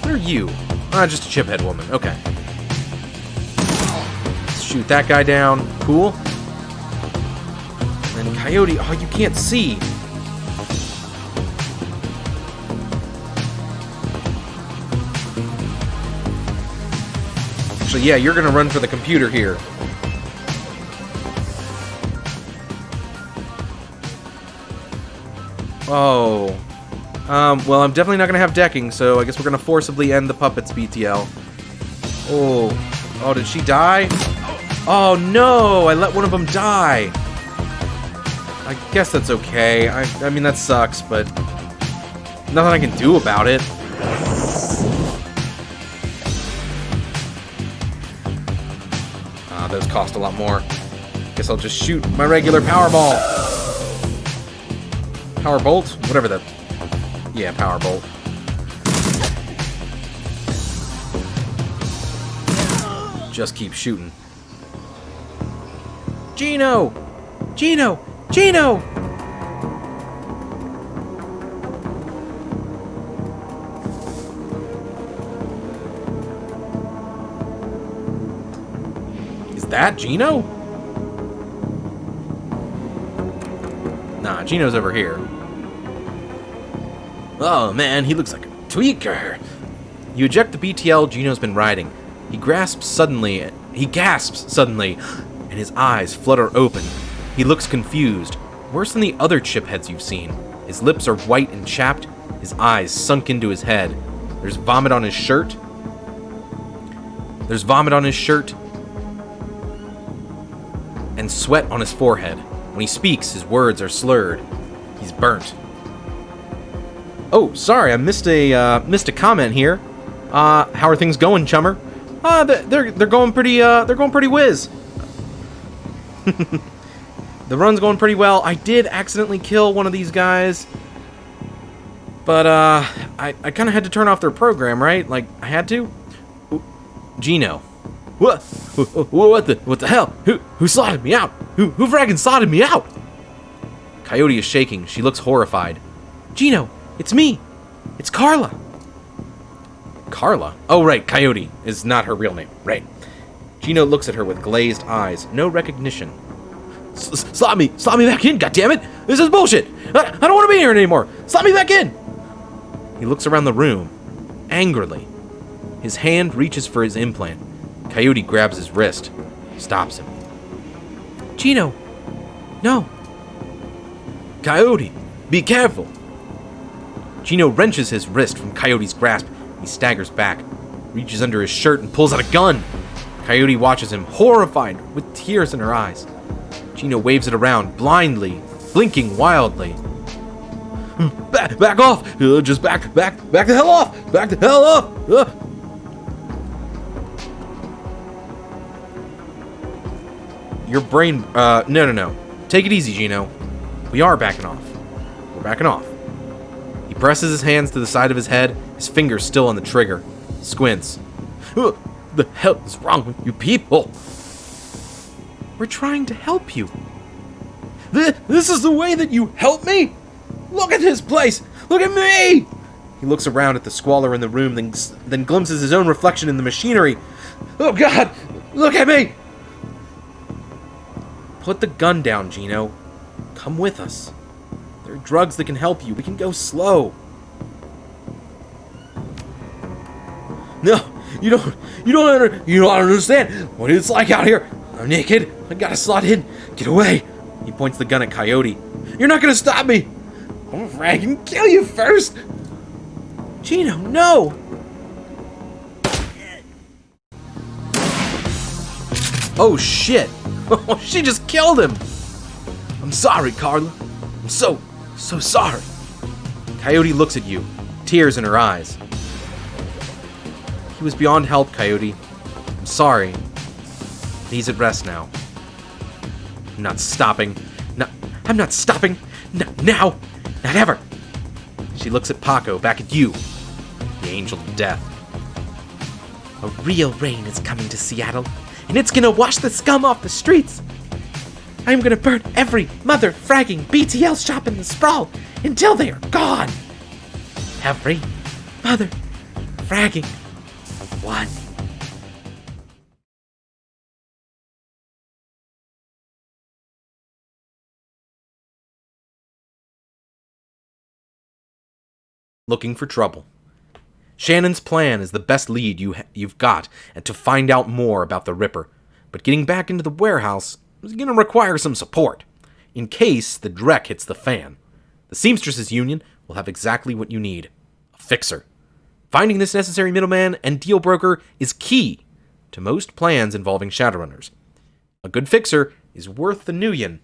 What are you? Just a chiphead woman, okay. Let's shoot that guy down. Cool. And then Coyote, oh, you can't see. Actually, yeah, you're gonna run for the computer here. Oh. Well, I'm definitely not going to have decking, so I guess we're going to forcibly end the puppets BTL. Oh. Oh, did she die? Oh, no! I let one of them die! I guess that's okay. I mean, that sucks, but... nothing I can do about it. Those cost a lot more. Guess I'll just shoot my regular power ball. Power bolt? Whatever that... yeah, power bolt. Just keep shooting. Gino! Gino! Gino! Is that Gino? Nah, Gino's over here. Oh man, he looks like a tweaker. You eject the BTL Gino's been riding. He gasps suddenly, and his eyes flutter open. He looks confused, worse than the other chipheads you've seen. His lips are white and chapped, his eyes sunk into his head. There's vomit on his shirt. And sweat on his forehead. When he speaks, his words are slurred. He's burnt. Oh, sorry, I missed a comment here. How are things going, chummer? They're going pretty whiz. The run's going pretty well. I did accidentally kill one of these guys, but I kind of had to turn off their program, right? Like I had to. Gino, what the hell? Who slotted me out? Who fraggin' slotted me out? Coyote is shaking. She looks horrified. Gino, it's me. It's Carla. Carla? Oh, right. Coyote is not her real name. Right. Gino looks at her with glazed eyes. No recognition. Slot me back in, goddammit! This is bullshit! I don't want to be here anymore! Slot me back in! He looks around the room, angrily. His hand reaches for his implant. Coyote grabs his wrist, stops him. Gino! No! Coyote! Be careful! Gino wrenches his wrist from Coyote's grasp. He staggers back, reaches under his shirt, and pulls out a gun. Coyote watches him, horrified, with tears in her eyes. Gino waves it around, blindly, blinking wildly. Back off! Just back the hell off! Back the hell off! Your brain, no. Take it easy, Gino. We are backing off. We're backing off. He presses his hands to the side of his head, his fingers still on the trigger. Squints. The hell is wrong with you people? We're trying to help you. This is the way that you help me? Look at this place! Look at me! He looks around at the squalor in the room, then glimpses his own reflection in the machinery. Oh God! Look at me! Put the gun down, Gino. Come with us. There are drugs that can help you. We can go slow. No, you don't understand what it's like out here. I'm naked. I gotta slot in. Get away. He points the gun at Coyote. You're not gonna stop me. I'm afraid I can kill you first. Gino, no. Oh shit. She just killed him. I'm sorry, Carla. I'm so sorry. Coyote looks at you, tears in her eyes. He was beyond help, Coyote. I'm sorry. He's at rest now. I'm not stopping. No, I'm not stopping. Not now. Not ever. She looks at Paco, back at you. The angel of death. A real rain is coming to Seattle, and it's gonna wash the scum off the streets. I'm gonna burn every mother-fragging BTL shop in the sprawl until they are gone. Every mother-fragging one. Looking for trouble. Shannon's plan is the best lead you've got and to find out more about the Ripper, but getting back into the warehouse is going to require some support, in case the dreck hits the fan. The Seamstresses Union will have exactly what you need. A fixer. Finding this necessary middleman and deal broker is key to most plans involving Shadowrunners. A good fixer is worth the nuyen.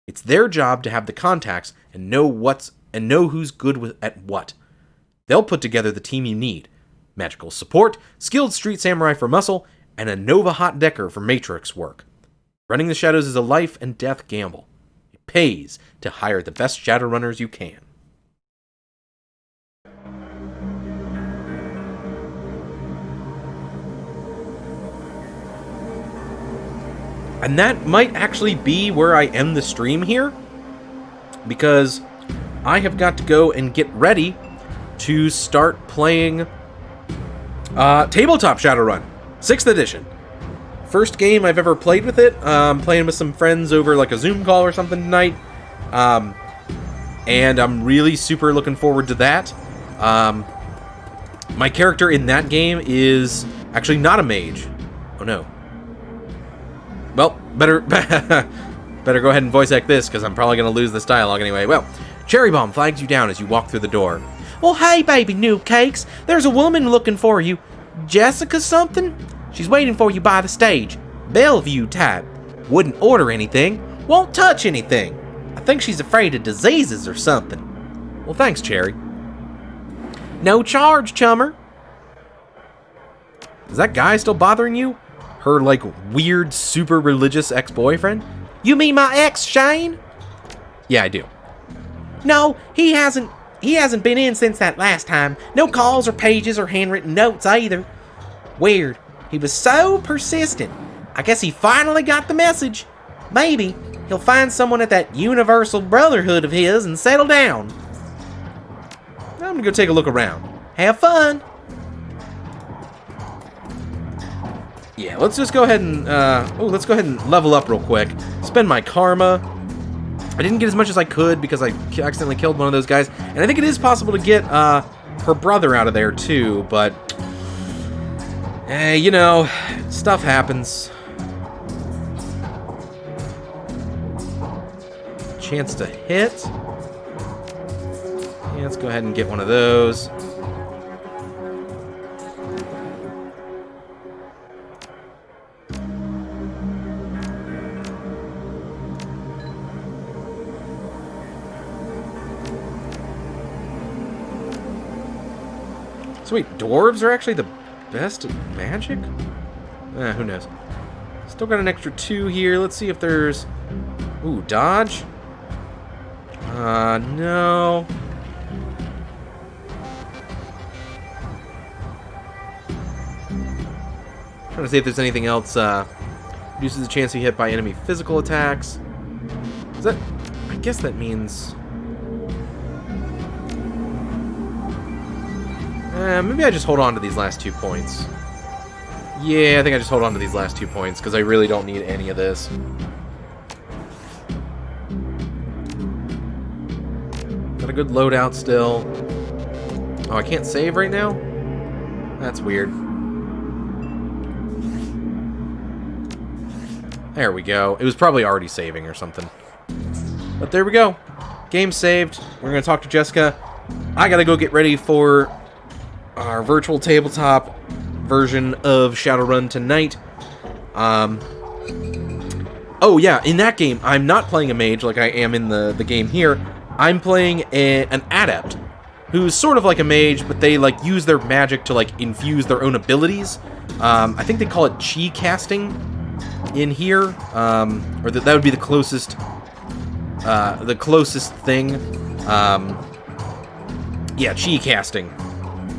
It's their job to have the contacts and know who's good at what. They'll put together the team you need. Magical support, skilled street samurai for muscle, and a Nova hot decker for matrix work. Running the Shadows is a life and death gamble. It pays to hire the best Shadowrunners you can. And that might actually be where I end the stream here, because I have got to go and get ready to start playing Tabletop Shadowrun, 6th edition. First game I've ever played with it. Playing with some friends over like a Zoom call or something tonight. And I'm really super looking forward to that. My character in that game is actually not a mage. Oh no. Well, better go ahead and voice act this, because I'm probably going to lose this dialogue anyway. Well, Cherry Bomb flags you down as you walk through the door. Well, hey, BabyNoobCakes. There's a woman looking for you. Jessica something? She's waiting for you by the stage. Bellevue type. Wouldn't order anything. Won't touch anything. I think she's afraid of diseases or something. Well, thanks, Cherry. No charge, chummer. Is that guy still bothering you? Her, like, weird, super religious ex-boyfriend? You mean my ex, Shane? Yeah, I do. No, he hasn't been in since that last time. No calls or pages or handwritten notes either. Weird. He was so persistent. I guess he finally got the message. Maybe he'll find someone at that universal brotherhood of his and settle down. I'm gonna go take a look around. Have fun. Yeah, let's just go ahead and let's go ahead and level up real quick. Spend my karma. I didn't get as much as I could because I accidentally killed one of those guys. And I think it is possible to get her brother out of there too, but you know, stuff happens. Chance to hit. Yeah, let's go ahead and get one of those. So wait, dwarves are actually the best at magic? Who knows. Still got an extra 2 here. Let's see if there's... Ooh, dodge? No. Trying to see if there's anything else. Reduces the chance to be hit by enemy physical attacks. Is that... I guess that means... maybe I just hold on to these last 2 points. Yeah, I think I just hold on to these last 2 points, because I really don't need any of this. Got a good loadout still. Oh, I can't save right now? That's weird. There we go. It was probably already saving or something. But there we go. Game saved. We're going to talk to Jessica. I got to go get ready for our virtual tabletop version of Shadowrun tonight. Oh yeah, in that game, I'm not playing a mage like I am in the game here. I'm playing an adept who's sort of like a mage, but they like use their magic to like infuse their own abilities. I think they call it chi casting in here, or that would be the closest thing. Yeah, chi casting.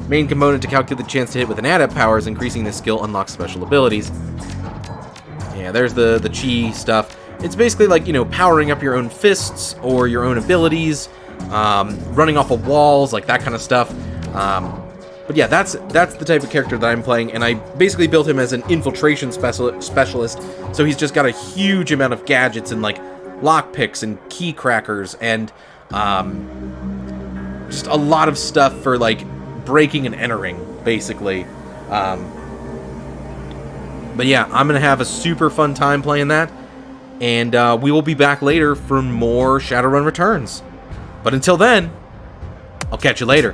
Main component to calculate the chance to hit with an adept power is increasing this skill unlocks special abilities. Yeah, there's the chi stuff. It's basically like, you know, powering up your own fists or your own abilities, running off of walls, like that kind of stuff. But yeah, that's the type of character that I'm playing, and I basically built him as an infiltration specialist, so he's just got a huge amount of gadgets and like lockpicks and key crackers and just a lot of stuff for like breaking and entering, basically. But yeah, I'm gonna have a super fun time playing that, and we will be back later for more Shadowrun Returns. But until then, I'll catch you later.